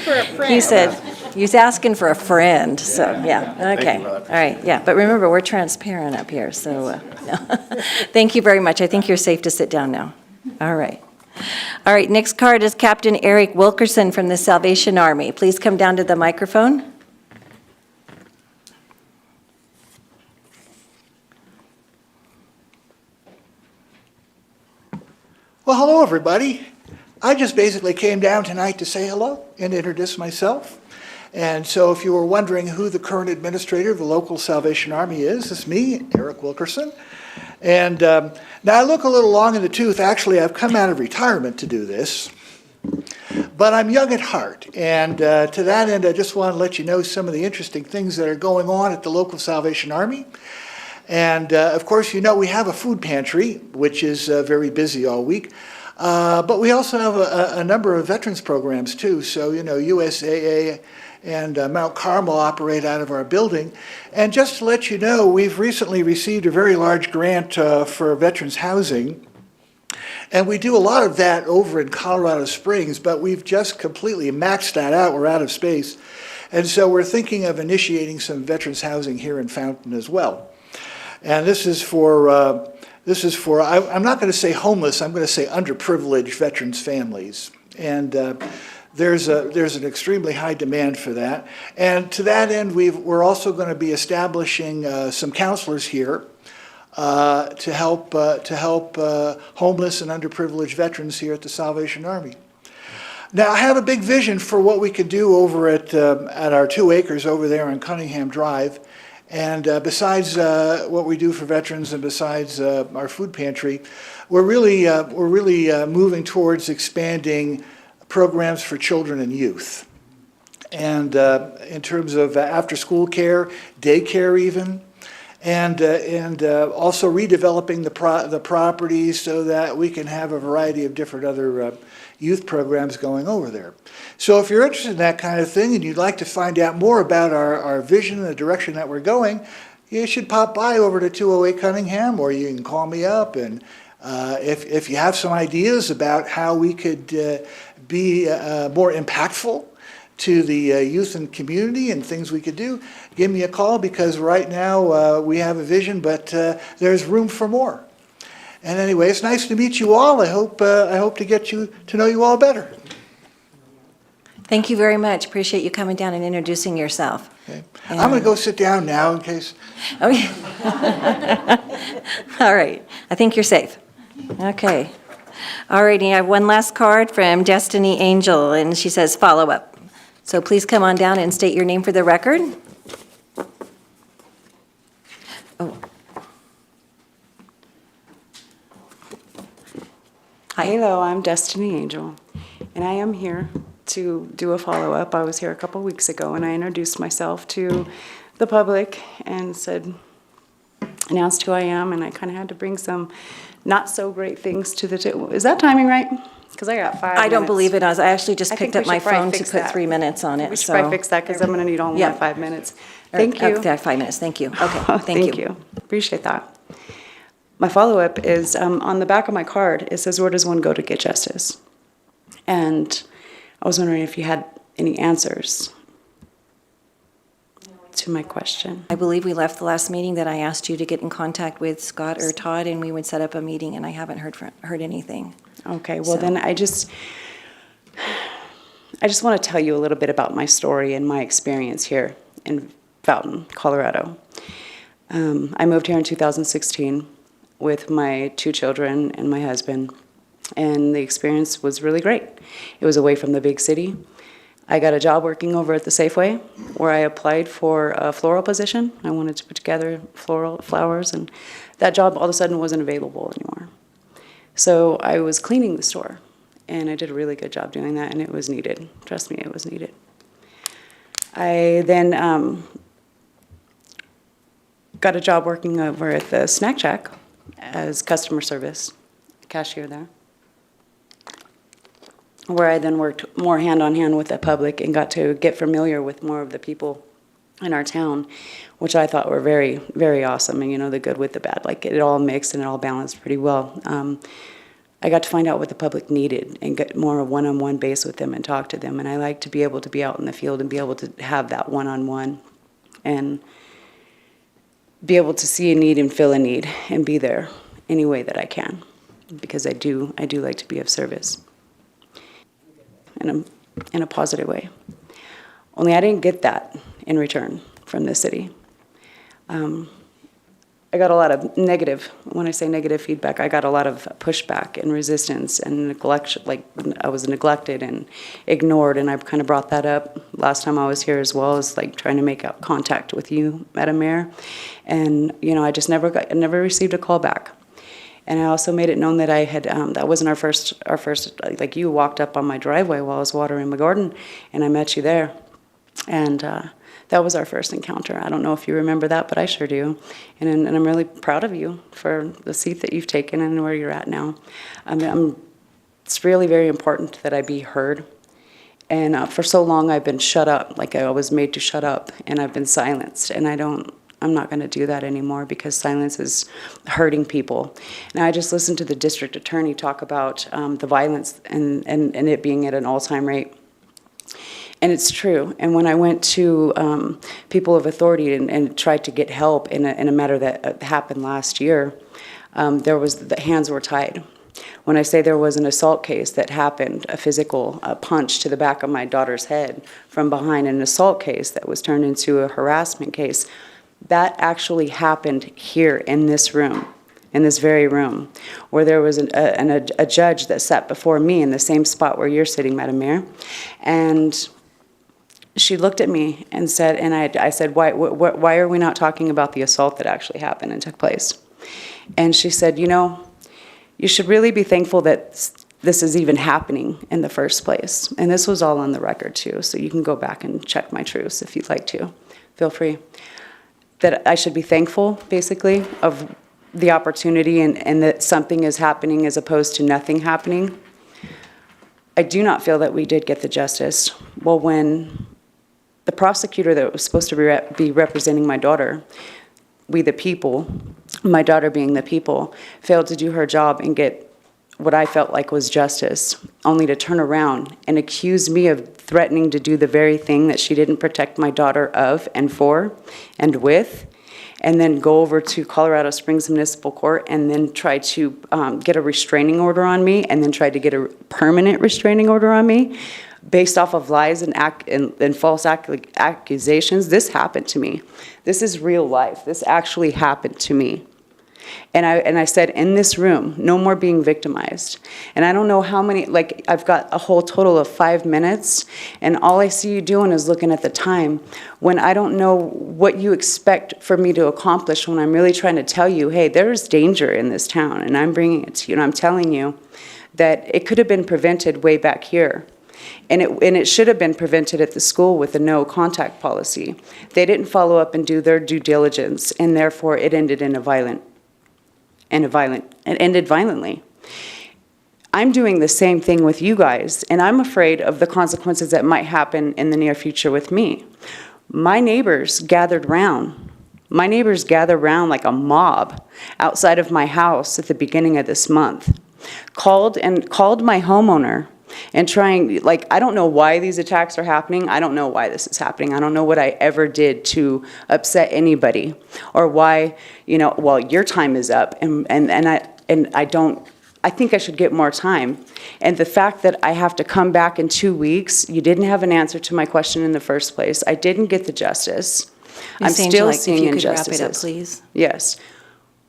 he's asking for a friend, so, yeah, okay. All right, yeah, but remember, we're transparent up here, so, thank you very much. I think you're safe to sit down now. All right. All right, next card is Captain Eric Wilkerson from the Salvation Army. Please come down to the microphone. Well, hello, everybody. I just basically came down tonight to say hello and introduce myself. And so if you were wondering who the current administrator of the local Salvation Army is, it's me, Eric Wilkerson. And now I look a little long in the tooth. Actually, I've come out of retirement to do this. But I'm young at heart. And to that end, I just want to let you know some of the interesting things that are going on at the local Salvation Army. And of course, you know, we have a food pantry, which is very busy all week. But we also have a number of veterans programs too. So, you know, USAA and Mount Carmel operate out of our building. And just to let you know, we've recently received a very large grant for veterans housing. And we do a lot of that over in Colorado Springs, but we've just completely maxed that out. We're out of space. And so we're thinking of initiating some veterans housing here in Fountain as well. And this is for, I'm not going to say homeless, I'm going to say underprivileged veterans families. And there's an extremely high demand for that. And to that end, we're also going to be establishing some counselors here to help homeless and underprivileged veterans here at the Salvation Army. Now, I have a big vision for what we could do over at our 2 acres over there on Cunningham Drive. And besides what we do for veterans and besides our food pantry, we're really moving towards expanding programs for children and youth. And in terms of after-school care, daycare even, and also redeveloping the properties so that we can have a variety of different other youth programs going over there. So if you're interested in that kind of thing and you'd like to find out more about our vision and the direction that we're going, you should pop by over to 208 Cunningham, or you can call me up. And if you have some ideas about how we could be more impactful to the youth and community and things we could do, give me a call, because right now we have a vision, but there's room for more. And anyway, it's nice to meet you all. I hope to get to know you all better. Thank you very much. Appreciate you coming down and introducing yourself. Okay. I'm going to go sit down now in case. Okay. All right. I think you're safe. Okay. All righty. I have one last card from Destiny Angel, and she says follow up. So please come on down and state your name for the record. Oh. Hi. Hello, I'm Destiny Angel, and I am here to do a follow-up. I was here a couple weeks ago, and I introduced myself to the public and announced who I am, and I kind of had to bring some not-so-great things to the table. Is that timing right? Because I got 5 minutes. I don't believe it is. I actually just I think picked up we my should probably phone to fix put that. 3 minutes on it. We should so- probably fix that, because I'm going to need all Yeah. my 5 minutes. Thank you. Okay, 5 minutes. Thank you. Okay, thank Thank you. Appreciate that. My follow-up is, on the back of my card, it says, where does one go to get justice? And I was wondering if you had any answers to my question. I believe we left the last meeting that I asked you to get in contact with Scott or Todd, and we would set up a meeting, and I haven't heard anything. Okay, well So- then I just want to tell you a little bit about my story and my experience here in Fountain, Colorado. I moved here in 2016 with my 2 children and my husband, and the experience was really great. It was away from the big city. I got a job working over at the Safeway, where I applied for a floral position. I wanted to put together flowers, and that job all of a sudden wasn't available anymore. So I was cleaning the store, and I did a really good job doing that, and it was needed. Trust me, it was needed. I then got a job working over at the Snack Shack as customer service, cashier there, where I then worked more hand-on-hand with the public and got to get familiar with more of the people in our town, which I thought were very, very awesome. And, you know, the good with the bad, like it all mixed and it all balanced pretty well. I got to find out what the public needed and get more of one-on-one base with them and talk to them. And I like to be able to be out in the field and be able to have that one-on-one and be able to see a need and fill a need and be there any way that I can, because I do like to be of service in a positive way. Only I didn't get that in return from the city. I got a lot of negative, when I say negative feedback, I got a lot of pushback and resistance and neglect, like I was neglected and ignored, and I kind of brought that up last time I was here as well, as like trying to make contact with you, Madam Mayor. And, you know, I just never received a call back. And I also made it known that I had, that wasn't our first, like you walked up on my driveway while I was watering my garden, and I met you there. And that was our first encounter. I don't know if you remember that, but I sure do. And I'm really proud of you for the seat that you've taken and where you're at now. It's really very important that I be heard. And for so long I've been shut up, like I was made to shut up, and I've been silenced. And I'm not going to do that anymore, because silence is hurting people. And I just listened to the district attorney talk about the violence and it being at an all-time rate. And it's true. And when I went to people of authority and tried to get help in a matter that happened last year, the hands were tied. When I say there was an assault case that happened, a physical punch to the back of my daughter's head from behind, an assault case that was turned into a harassment case, that actually happened here in this room, in this very room, where there was a judge that sat before me in the same spot where you're sitting, Madam Mayor. And she looked at me and said, and I said, why are we not talking about the assault that actually happened and took place? And she said, you know, you should really be thankful that this is even happening in the first place. And this was all on the record too, so you can go back and check my truths if you'd like to. Feel free. That I should be thankful, basically, of the opportunity and that something is happening as opposed to nothing happening. I do not feel that we did get the justice. Well, when the prosecutor that was supposed to be representing my daughter, we the people, my daughter being the people, failed to do her job and get what I felt like was justice, only to turn around and accuse me of threatening to do the very thing that she didn't protect my daughter of and for and with, and then go over to Colorado Springs Municipal Court and then try to get a restraining order on me, and then try to get a permanent restraining order on me based off of lies and false accusations. This happened to me. This is real life. This actually happened to me. And I said, in this room, no more being victimized. And I don't know how many, like, I've got a whole total of 5 minutes, and all I see you doing is looking at the time, when I don't know what you expect for me to accomplish, when I'm really trying to tell you, hey, there's danger in this town, and I'm bringing it to you, and I'm telling you that it could have been prevented way back here. And it should have been prevented at the school with a no contact policy. They didn't follow up and do their due diligence, and therefore it ended in it ended violently. I'm doing the same thing with you guys, and I'm afraid of the consequences that might happen in the near future with me. My neighbors gathered round. My neighbors gathered round like a mob outside of my house at the beginning of this month. Called my homeowner and trying, like, I don't know why these attacks are happening. I don't know why this is happening. I don't know what I ever did to upset anybody, or why, you know, well, your time is up, and I think I should get more time. And the fact that I have to come back in 2 weeks, you didn't have an answer to my question in the first place. I didn't get the justice. I'm still seeing injustices. If you could wrap it up, please. Yes.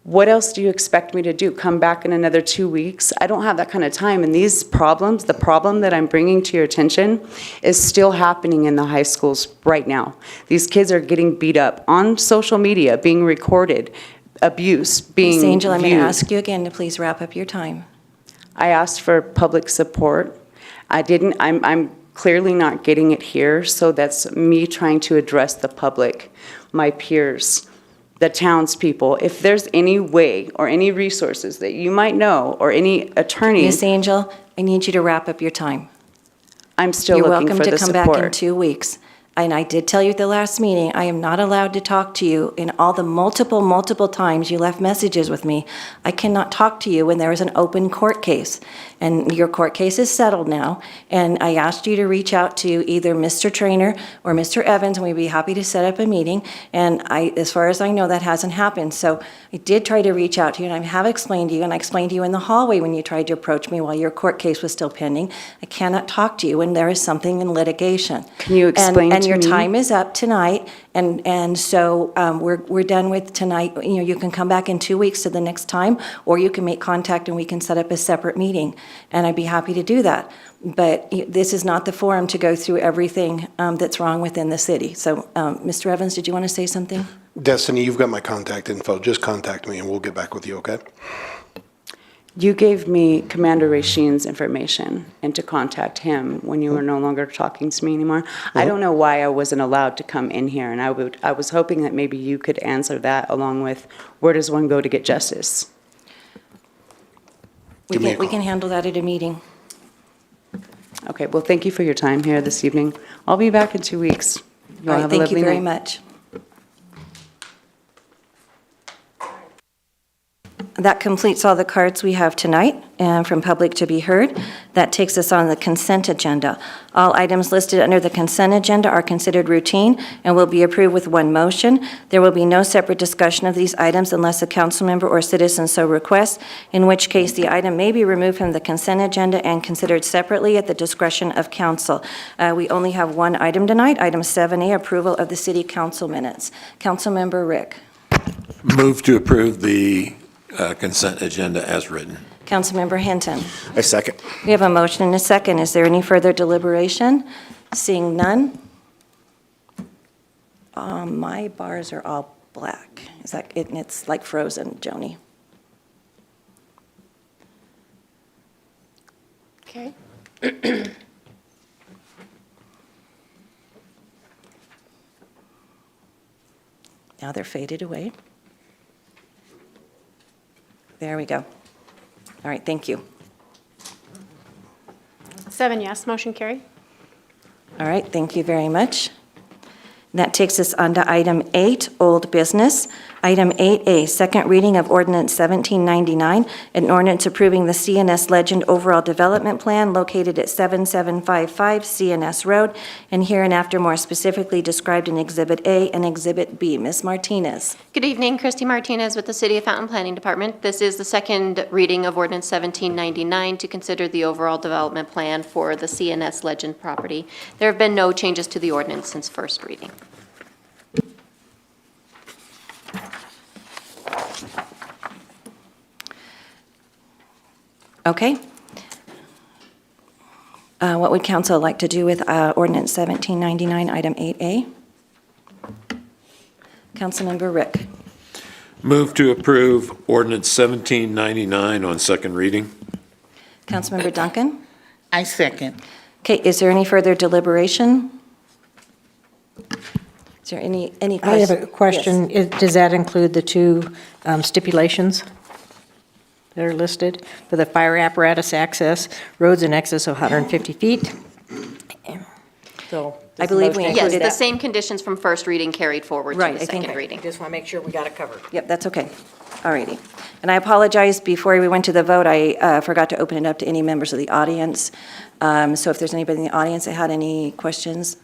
What else do you expect me to do? Come back in another 2 weeks? I don't have that kind of time. And these problems, the problem that I'm bringing to your attention, is still happening in the high schools right now. These kids are getting beat up on social media, being recorded, abuse, being Ms. Angel, I'm going to viewed. ask you again to please wrap up your time. I asked for public support. I'm clearly not getting it here, so that's me trying to address the public, my peers, the townspeople. If there's any way or any resources that you might know, or any attorney. Ms. Angel, I need you to wrap up your time. I'm still You're looking welcome for to the come support. back in 2 weeks. And I did tell you at the last meeting, I am not allowed to talk to you in all the multiple times you left messages with me. I cannot talk to you when there is an open court case. And your court case is settled now. And I asked you to reach out to either Mr. Trainer or Mr. Evans, and we'd be happy to set up a meeting. And as far as I know, that hasn't happened. So I did try to reach out to you, and I have explained to you, and I explained to you in the hallway when you tried to approach me while your court case was still pending. I cannot talk to you when there is something in litigation. Can you explain And to your me? time is up tonight, and so we're done with tonight. You know, you can come back in 2 weeks to the next time, or you can make contact and we can set up a separate meeting, and I'd be happy to do that. But this is not the forum to go through everything that's wrong within the city. So, Mr. Evans, did you want to say something? Destiny, you've got my contact info. Just contact me and we'll get back with you, okay? You gave me Commander Rasheen's information and to contact him when you were no longer talking to me anymore. I don't know why I wasn't allowed to come in here, and I was hoping that maybe you could answer that along with where does one go to get justice? We can handle that at a meeting. Okay, well, thank you for your time here this evening. I'll be back in 2 weeks. You all All right, have a thank you lovely very night. much. That completes all the cards we have tonight and from public to be heard. That takes us on the consent agenda. All items listed under the consent agenda are considered routine and will be approved with one motion. There will be no separate discussion of these items unless a council member or citizen so requests, in which case the item may be removed from the consent agenda and considered separately at the discretion of council. We only have one item tonight, item 7A, approval of the city council minutes. Councilmember Rick. Move to approve the consent agenda as written. Councilmember Hinton. I second. We have a motion and a second. Is there any further deliberation? Seeing none? My bars are all black. Is that it? It's like frozen, Joni. Okay. Now they're faded away. There we go. All right, thank you. 7 yes, motion carried. All right, thank you very much. That takes us on to item 8, old business. Item 8A, second reading of ordinance 1799, an ordinance approving the CNS Legend Overall Development Plan located at 7755 CNS Road, and hereinafter more specifically described in Exhibit A and Exhibit B. Ms. Martinez. Good evening, Christy Martinez with the City of Fountain Planning Department. This is the second reading of ordinance 1799 to consider the overall development plan for the CNS Legend property. There have been no changes to the ordinance since first reading. Okay. What would council like to do with ordinance 1799, item 8A? Councilmember Rick. Move to approve ordinance 1799 on second reading. Councilmember Duncan. I second. Okay, is there any further deliberation? Is there any questions? I have a question. Does that include the two stipulations that are listed for the fire apparatus access, roads in excess of 150 feet? So I believe we Yes, included the that. same conditions from first reading carried forward to Right, the I think- second reading. Just want to make sure we got it covered. Yep, that's okay. All righty. And I apologize, before we went to the vote, I forgot to open it up to any members of the audience. So if there's anybody in the audience that had any questions?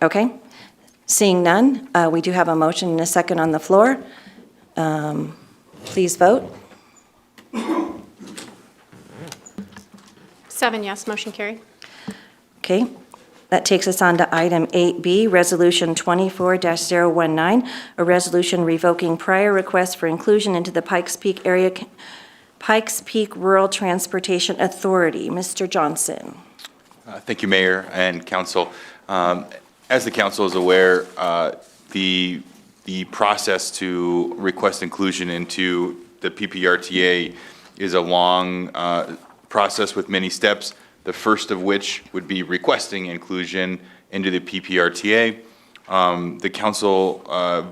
Okay. Seeing none, we do have a motion and a second on the floor. Please vote. 7 yes, motion carried. Okay. That takes us on to item 8B, Resolution 24-019, a resolution revoking prior requests for inclusion into the Pikes Peak Rural Transportation Authority. Mr. Johnson. Thank you, Mayor and Council. As the Council is aware, the process to request inclusion into the PPRTA is a long process with many steps, the first of which would be requesting inclusion into the PPRTA. The Council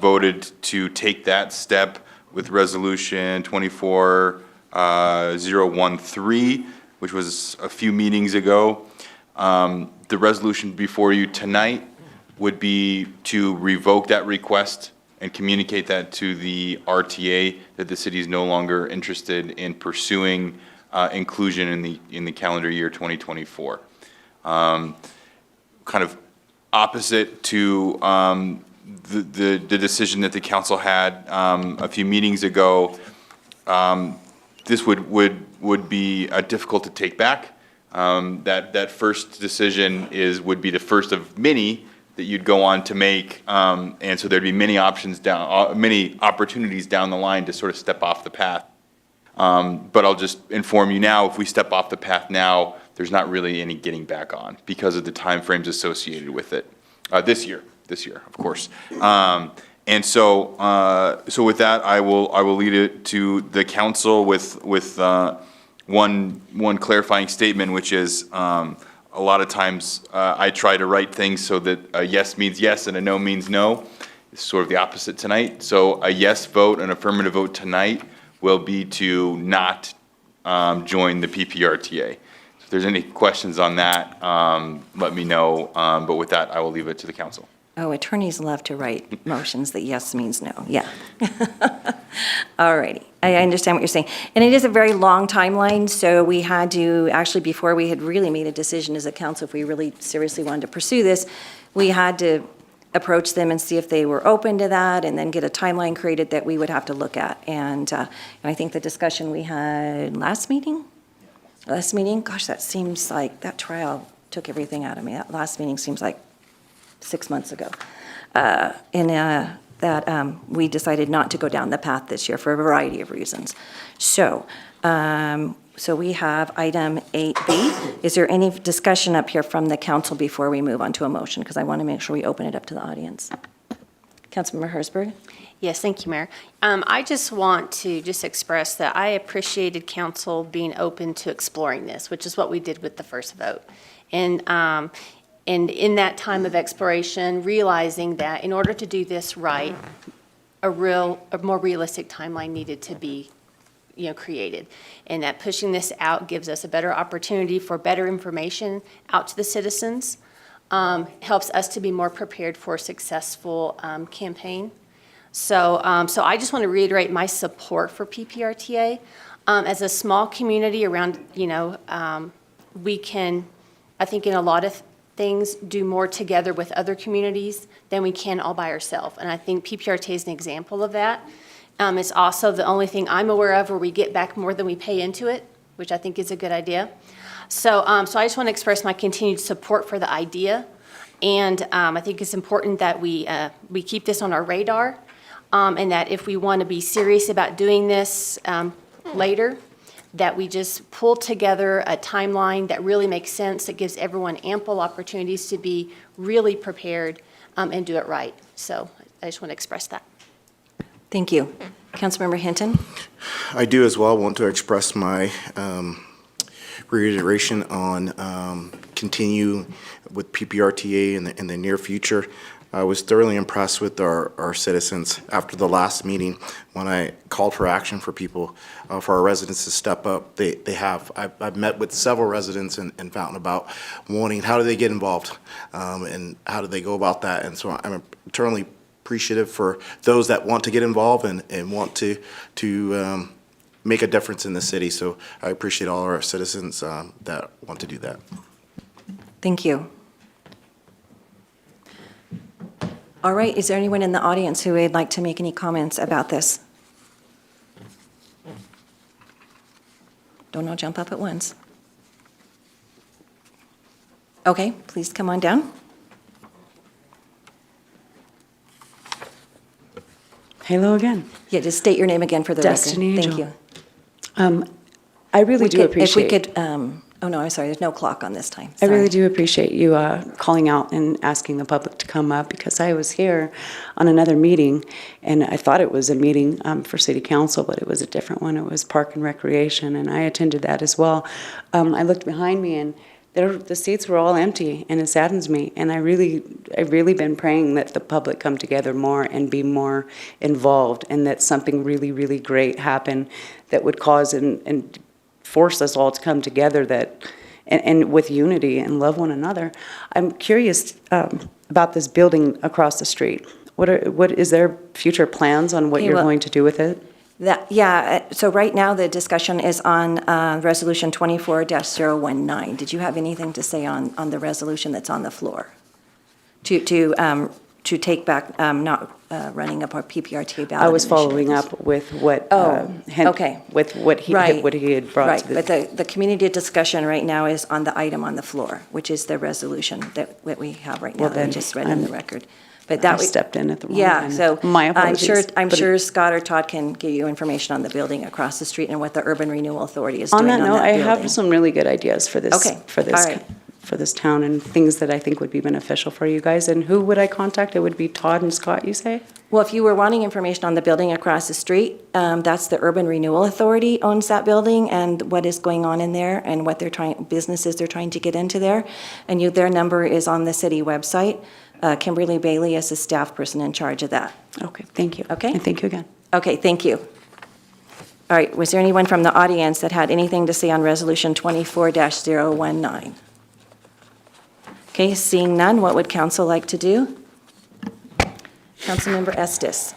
voted to take that step with Resolution 24-013, which was a few meetings ago. The resolution before you tonight would be to revoke that request and communicate that to the RTA that the city is no longer interested in pursuing inclusion in the calendar year 2024. Kind of opposite to the decision that the council had a few meetings ago. This would be difficult to take back. That first decision would be the first of many that you'd go on to make, and so there'd be many many opportunities down the line to sort of step off the path. But I'll just inform you now, if we step off the path now, there's not really any getting back on because of the timeframes associated with it. This year, of course. And so with that, I will lead it to the council with one clarifying statement, which is a lot of times I try to write things so that a yes means yes and a no means no. It's sort of the opposite tonight. So a yes vote, an affirmative vote tonight will be to not join the PPRTA. If there's any questions on that, let me know. But with that, I will leave it to the council. Oh, attorneys love to write motions that yes means no, yeah. All righty, I understand what you're saying. And it is a very long timeline, so we had to, actually, before we had really made a decision as a council, if we really seriously wanted to pursue this, we had to approach them and see if they were open to that, and then get a timeline created that we would have to look at. And I think the discussion we had last meeting, gosh, that seems like, that trial took everything out of me. That last meeting seems like 6 months ago. We decided not to go down the path this year for a variety of reasons. So we have item 8B. Is there any discussion up here from the council before we move on to a motion? Because I want to make sure we open it up to the audience. Councilmember Hertzberg? Yes, thank you, Mayor. I just want to express that I appreciated council being open to exploring this, which is what we did with the first vote. And in that time of exploration, realizing that in order to do this right, a more realistic timeline needed to be, created. And that pushing this out gives us a better opportunity for better information out to the citizens, helps us to be more prepared for a successful campaign. So I just want to reiterate my support for PPRTA. As a small community around, we can, I think in a lot of things, do more together with other communities than we can all by ourselves. And I think PPRTA is an example of that. It's also the only thing I'm aware of where we get back more than we pay into it, which I think is a good idea. So I just want to express my continued support for the idea. And I think it's important that we keep this on our radar, and that if we want to be serious about doing this later, that we just pull together a timeline that really makes sense, that gives everyone ample opportunities to be really prepared and do it right. So I just want to express that. Thank you. Councilmember Hinton? I do as well want to express my reiteration on continue with PPRTA in the near future. I was thoroughly impressed with our citizens after the last meeting when I called for action for people, for our residents to step up. I've met with several residents in Fountain about wanting, how do they get involved, and how do they go about that? And so I'm eternally appreciative for those that want to get involved and want to make a difference in the city. So I appreciate all our citizens that want to do that. Thank you. All right, is there anyone in the audience who would like to make any comments about this? Don't all jump up at once. Okay, please come on down. Hello again. Yeah, just state your name again for the record. Destiny Thank Angel. you. I really do appreciate. If we could, oh no, I'm sorry, there's no clock on this time. I really Sorry. do appreciate you calling out and asking the public to come up, because I was here on another meeting, and I thought it was a meeting for City Council, but it was a different one. It was Park and Recreation, and I attended that as well. I looked behind me, and the seats were all empty, and it saddens me. And I've really been praying that the public come together more and be more involved, and that something really, really great happen that would cause and force us all to come together, that and with unity and love one another. I'm curious about this building across the street. What is there future plans on what Okay, you're well- going to do with it? So right now, the discussion is on Resolution 24-019. Did you have anything to say on the resolution that's on the floor? To take back, not running up our PPRTA ballot I was following initiatives. up with what, okay. with what he Right. had brought to the. Right, but the community discussion right now is on the item on the floor, which is the resolution that we have right now, Well, that I then, just read in the I'm- record. But that I stepped in at the wrong Yeah, time. so My I'm sure, apologies, I'm but sure Scott or Todd can give you information on the building across the street and what the Urban Renewal Authority is On doing that on note, that I building. have some really good ideas for this, Okay, all right. for this town, and things that I think would be beneficial for you guys. And who would I contact? It would be Todd and Scott, you say? Well, if you were wanting information on the building across the street, that's the Urban Renewal Authority owns that building and what is going on in there and what businesses they're trying to get into there. And their number is on the city website. Kimberly Bailey is the staff person in charge of that. Okay, thank you. Okay? And thank you again. Okay, thank you. All right, was there anyone from the audience that had anything to say on Resolution 24-019? Okay, seeing none, what would council like to do? Councilmember Estes.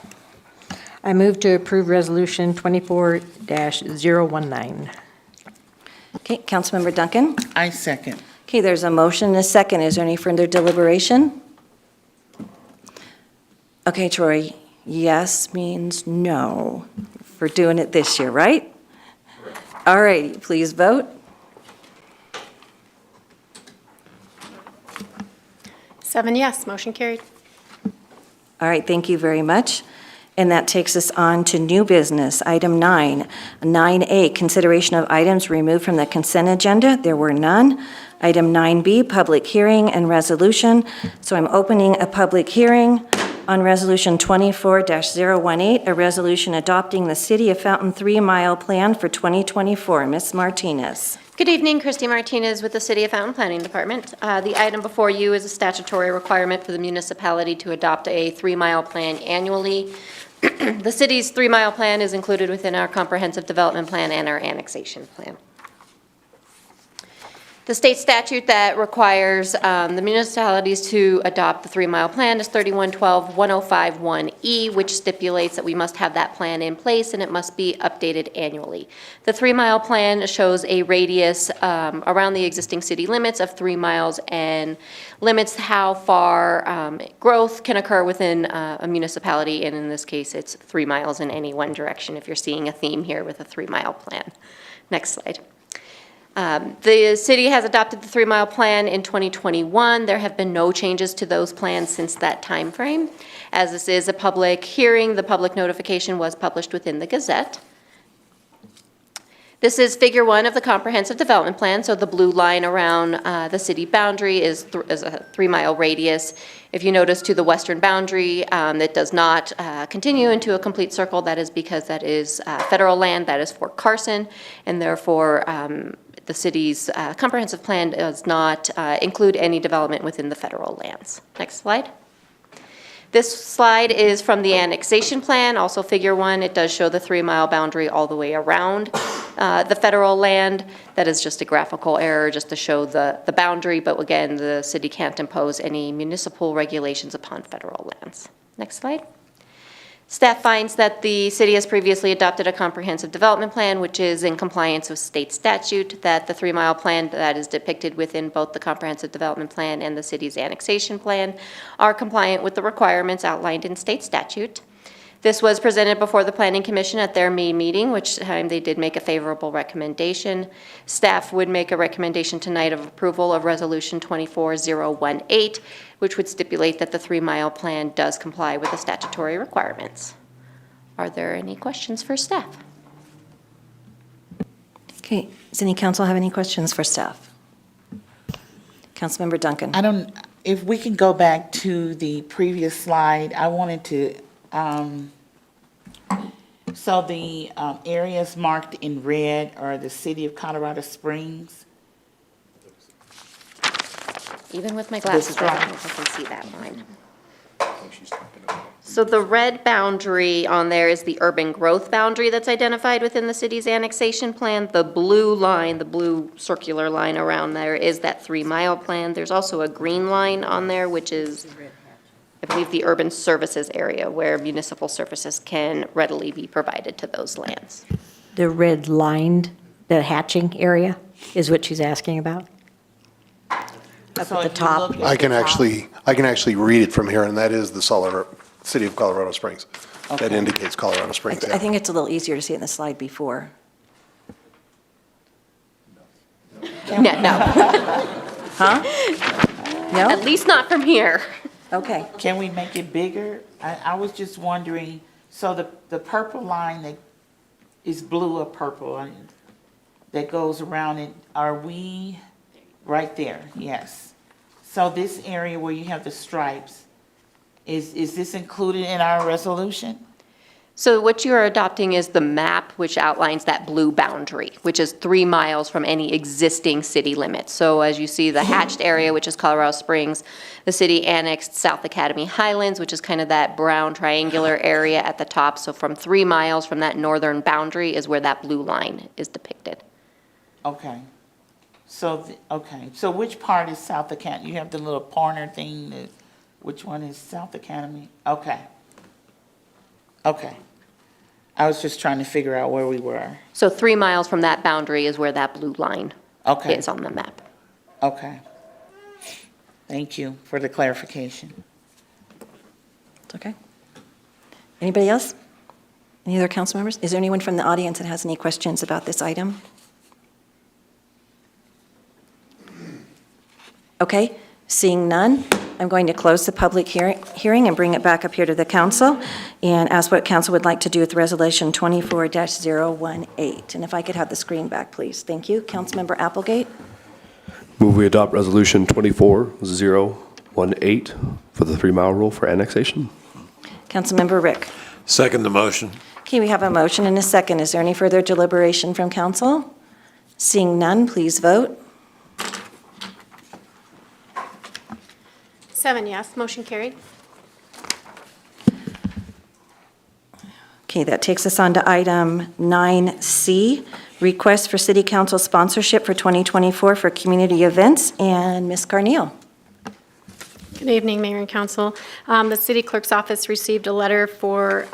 I move to approve Resolution 24-019. Okay, Councilmember Duncan. I second. Okay, there's a motion and a second. Is there any further deliberation? Okay, Troy, yes means no for doing it this year, right? All righty, please vote. 7 yes, motion carried. All right, thank you very much. And that takes us on to new business, item 9. 9A, consideration of items removed from the consent agenda. There were none. Item 9B, public hearing and resolution. So I'm opening a public hearing on Resolution 24-018, a resolution adopting the City of Fountain 3-mile plan for 2024. Ms. Martinez. Good evening, Christy Martinez with the City of Fountain Planning Department. The item before you is a statutory requirement for the municipality to adopt a 3-mile plan annually. The city's 3-mile plan is included within our comprehensive development plan and our annexation plan. The state statute that requires the municipalities to adopt the 3-mile plan is 3112-1051E, which stipulates that we must have that plan in place and it must be updated annually. The 3-mile plan shows a radius around the existing city limits of 3 miles and limits how far growth can occur within a municipality, and in this case, it's 3 miles in any one direction if you're seeing a theme here with a 3-mile plan. Next slide. The city has adopted the 3-mile plan in 2021. There have been no changes to those plans since that time frame. As this is a public hearing, the public notification was published within the Gazette. This is Figure 1 of the Comprehensive Development Plan, so the blue line around the city boundary is a 3-mile radius. If you notice to the western boundary, it does not continue into a complete circle. That is because that is federal land, that is Fort Carson, and therefore the city's comprehensive plan does not include any development within the federal lands. Next slide. This slide is from the annexation plan, also Figure 1. It does show the 3-mile boundary all the way around the federal land. That is just a graphical error just to show the boundary, but again, the city can't impose any municipal regulations upon federal lands. Next slide. Staff finds that the city has previously adopted a comprehensive development plan, which is in compliance with state statute, that the 3-mile plan that is depicted within both the comprehensive development plan and the city's annexation plan are compliant with the requirements outlined in state statute. This was presented before the Planning Commission at their May meeting, which time they did make a favorable recommendation. Staff would make a recommendation tonight of approval of Resolution 24-018, which would stipulate that the 3-mile plan does comply with the statutory requirements. Are there any questions for staff? Okay, does any council have any questions for staff? Councilmember Duncan. If we can go back to the previous slide, I wanted to, so the areas marked in red are the city of Colorado Springs. Even with my glasses, I don't know if I can see that line. So the red boundary on there is the urban growth boundary that's identified within the city's annexation plan. The blue line, the blue circular line around there is that 3-mile plan. There's also a green line on there, which is, I believe, the urban services area where municipal services can readily be provided to those lands. The red lined, the hatching area is what she's asking about? Up So at the if you top? look at I can the top- actually read it from here, and that is the City of Colorado Springs. That Okay. indicates Colorado Springs, I yeah. think it's a little easier to see it in the slide before. No, Huh? No? at least not from here. Okay. Can we make it bigger? I was just wondering, so the purple line that is blue or purple that goes around it, are we, right there, yes. So this area where you have the stripes, is this included in our resolution? So what you are adopting is the map, which outlines that blue boundary, which is 3 miles from any existing city limits. So as you see, the hatched area, which is Colorado Springs, the city annexed South Academy Highlands, which is kind of that brown triangular area at the top. So from 3 miles from that northern boundary is where that blue line is depicted. Okay. So, okay, so which part is South Academy? You have the little pointer thing, which one is South Academy? Okay. Okay. I was just trying to figure out where we were. So 3 miles from that boundary is where that blue line Okay. is on the map. Okay. Thank you for the clarification. It's okay. Anybody else? Any other council members? Is there anyone from the audience that has any questions about this item? Okay, seeing none, I'm going to close the public hearing and bring it back up here to the council and ask what council would like to do with Resolution 24-018. And if I could have the screen back, please. Thank you. Councilmember Applegate? Move we adopt Resolution 24-018 for the 3-mile rule for annexation. Councilmember Rick? Second the motion. Okay, we have a motion and a second. Is there any further deliberation from council? Seeing none, please vote. 7 yes, motion carried. Okay, that takes us on to item 9C, request for city council sponsorship for 2024 for community events. And Ms. Carneal. Good evening, Mayor and Council. The city clerk's office received a letter for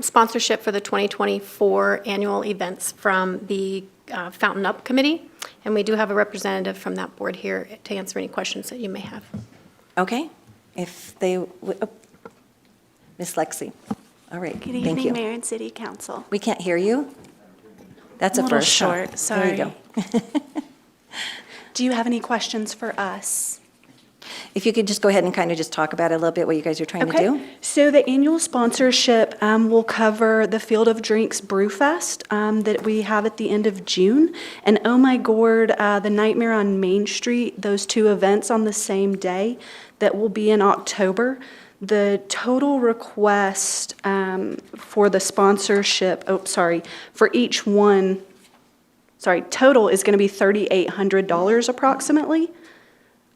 sponsorship for the 2024 annual events from the Fountain Up Committee, and we do have a representative from that board here to answer any questions that you may have. Okay, if they, Ms. Lexi. All right, Good thank evening, you. Mayor and City Council. We can't hear you? That's a little first. huh? short, sorry. There you go. Do you have any questions for us? If you could just go ahead and kind of just talk about it a little bit, what you guys are trying to do? So the annual sponsorship will cover the Field of Drinks Brew Fest that we have at the end of June, and Oh My Gourd, the Nightmare on Main Street, those two events on the same day that will be in October. The total request for the sponsorship, for each one, total is going to be $3,800 approximately.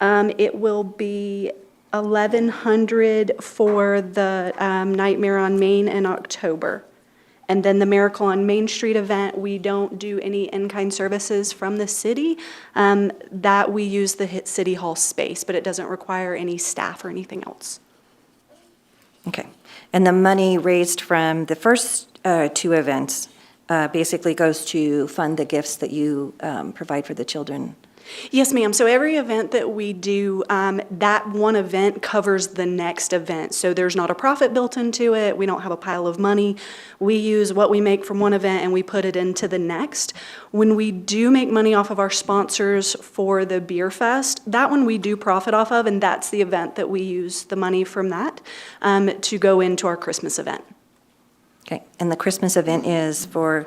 It will be $1,100 for the Nightmare on Main in October. And then the Miracle on Main Street event, we don't do any in-kind services from the city. That we use the City Hall space, but it doesn't require any staff or anything else. Okay. And the money raised from the first two events basically goes to fund the gifts that you provide for the children? Yes, ma'am. So every event that we do, that one event covers the next event. So there's not a profit built into it. We don't have a pile of money. We use what we make from one event and we put it into the next. When we do make money off of our sponsors for the Beer Fest, that one we do profit off of, and that's the event that we use the money from that to go into our Christmas event. Okay. And the Christmas event is for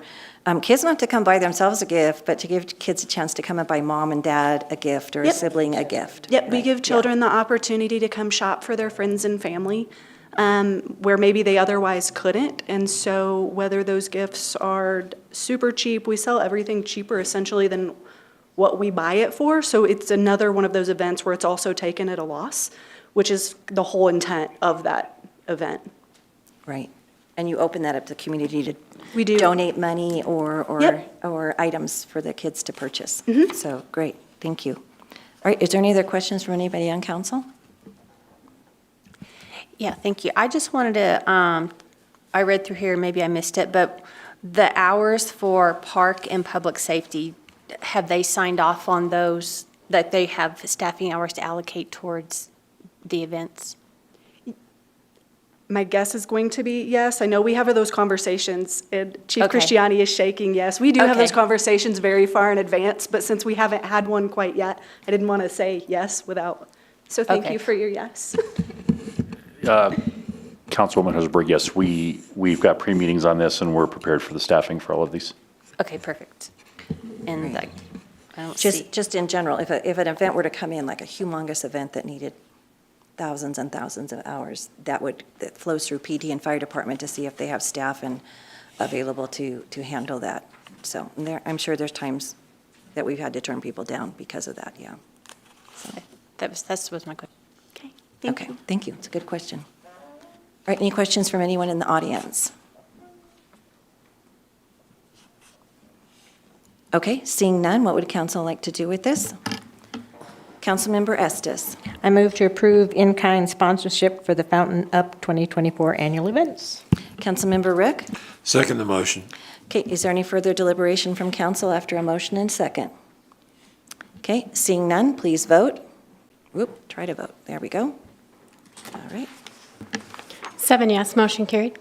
kids not to come buy themselves a gift, but to give kids a chance to come and buy mom and dad a gift or a sibling a gift. Yep, we give children the opportunity to come shop for their friends and family where maybe they otherwise couldn't. And so whether those gifts are super cheap, we sell everything cheaper essentially than what we buy it for. So it's another one of those events where it's also taken at a loss, which is the whole intent of that event. Right. And you open that up to the community to We do. donate money or Yep. or items for the kids to purchase. Mhm. So, great, thank you. All right, is there any other questions from anybody on council? Yeah, thank you. I just wanted to, I read through here, maybe I missed it, but the hours for park and public safety, have they signed off on those, that they have staffing hours to allocate towards the events? My guess is going to be yes. I know we have those conversations, and Chief Okay. Christiani is shaking yes. We do have those Okay. conversations very far in advance, but since we haven't had one quite yet, I didn't want to say yes without, so thank Okay. you for your yes. Councilwoman Hosberg, yes, we've got pre-meetings on this, and we're prepared for the staffing for all of these. Okay, perfect. And I don't see. Just in general, if an event were to come in, like a humongous event that needed thousands and thousands of hours, that flows through PD and fire department to see if they have staff and available to handle that. So I'm sure there's times that we've had to turn people down because of that, yeah. That was my question. Okay, Okay, thank you. It's a good question. All right, any questions from anyone in the audience? Okay, seeing none, what would council like to do with this? Councilmember Estes. I move to approve in-kind sponsorship for the Fountain Up 2024 annual events. Councilmember Rick. Second the motion. Okay, is there any further deliberation from council after a motion and second? Okay, seeing none, please vote. Whoop, try to vote. There we go. All right. 7 yes, motion carried.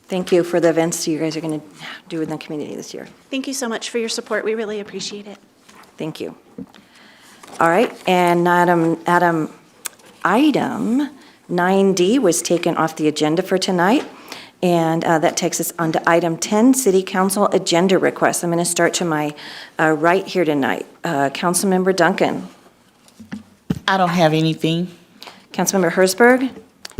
Thank you for the events you guys are going to do in the community this year. Thank you so much for your support. We really appreciate it. Thank you. All right, and item 9D was taken off the agenda for tonight, and that takes us on to item 10, City Council Agenda Requests. I'm going to start to my right here tonight. Councilmember Duncan. I don't have anything. Councilmember Hersberg.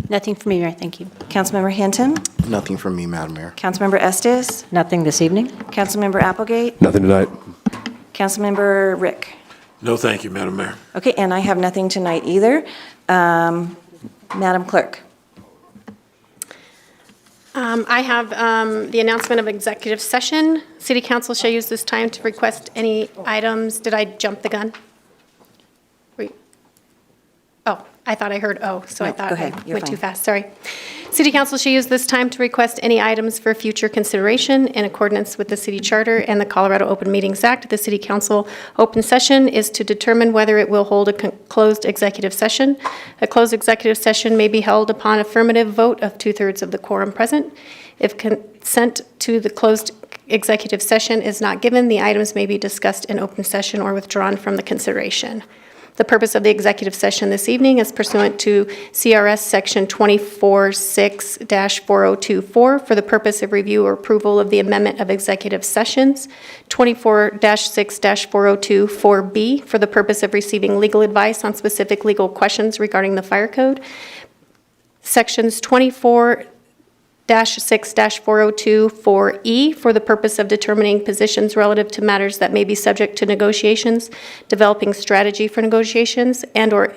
Nothing for me, Mayor, thank you. Councilmember Hinton. Nothing from me, Madam Mayor. Councilmember Estes. Nothing this evening. Councilmember Applegate. Nothing tonight. Councilmember Rick. No, thank you, Madam Mayor. Okay, and I have nothing tonight either. Madam Clerk. I have the announcement of executive session. City Council shall use this time to request any items. Did I jump the gun? Wait. Oh, I thought I heard oh, so I No, thought go ahead. I You're went too fine. fast, sorry. City Council shall use this time to request any items for future consideration in accordance with the city charter and the Colorado Open Meetings Act. The City Council open session is to determine whether it will hold a closed executive session. A closed executive session may be held upon affirmative vote of 2/3 of the quorum present. If consent to the closed executive session is not given, the items may be discussed in open session or withdrawn from the consideration. The purpose of the executive session this evening is pursuant to CRS Section 24-6-4024 for the purpose of review or approval of the amendment of executive sessions, 24-6-4024B for the purpose of receiving legal advice on specific legal questions regarding the fire code, Sections 24-6-4024E for the purpose of determining positions relative to matters that may be subject to negotiations, developing strategy for negotiations, and/or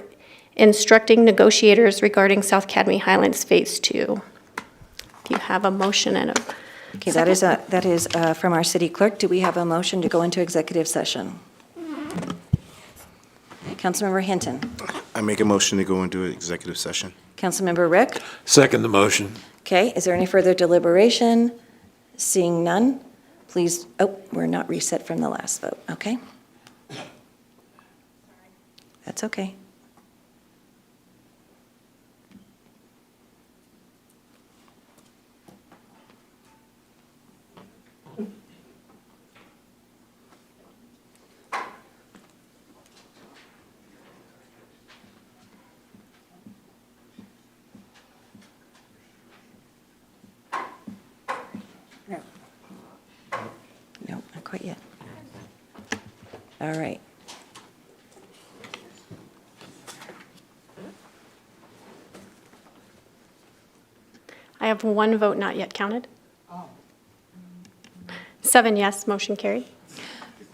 instructing negotiators regarding South Academy Highlands Phase 2. If you have a motion and a Okay, that is from our city clerk. Do we have a motion to go into executive session? Councilmember Hinton. I make a motion to go into executive session. Councilmember Rick. Second the motion. Okay, is there any further deliberation? Seeing none, please, oh, we're not reset from the last vote, okay? That's okay. No, not quite yet. All right. I have one vote not yet counted. 7 yes, motion carried.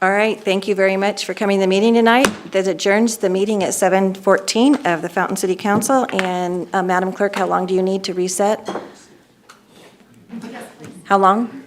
All right, thank you very much for coming to the meeting tonight. That adjourns the meeting at 7:14 of the Fountain City Council. And Madam Clerk, how long do you need to reset? How long?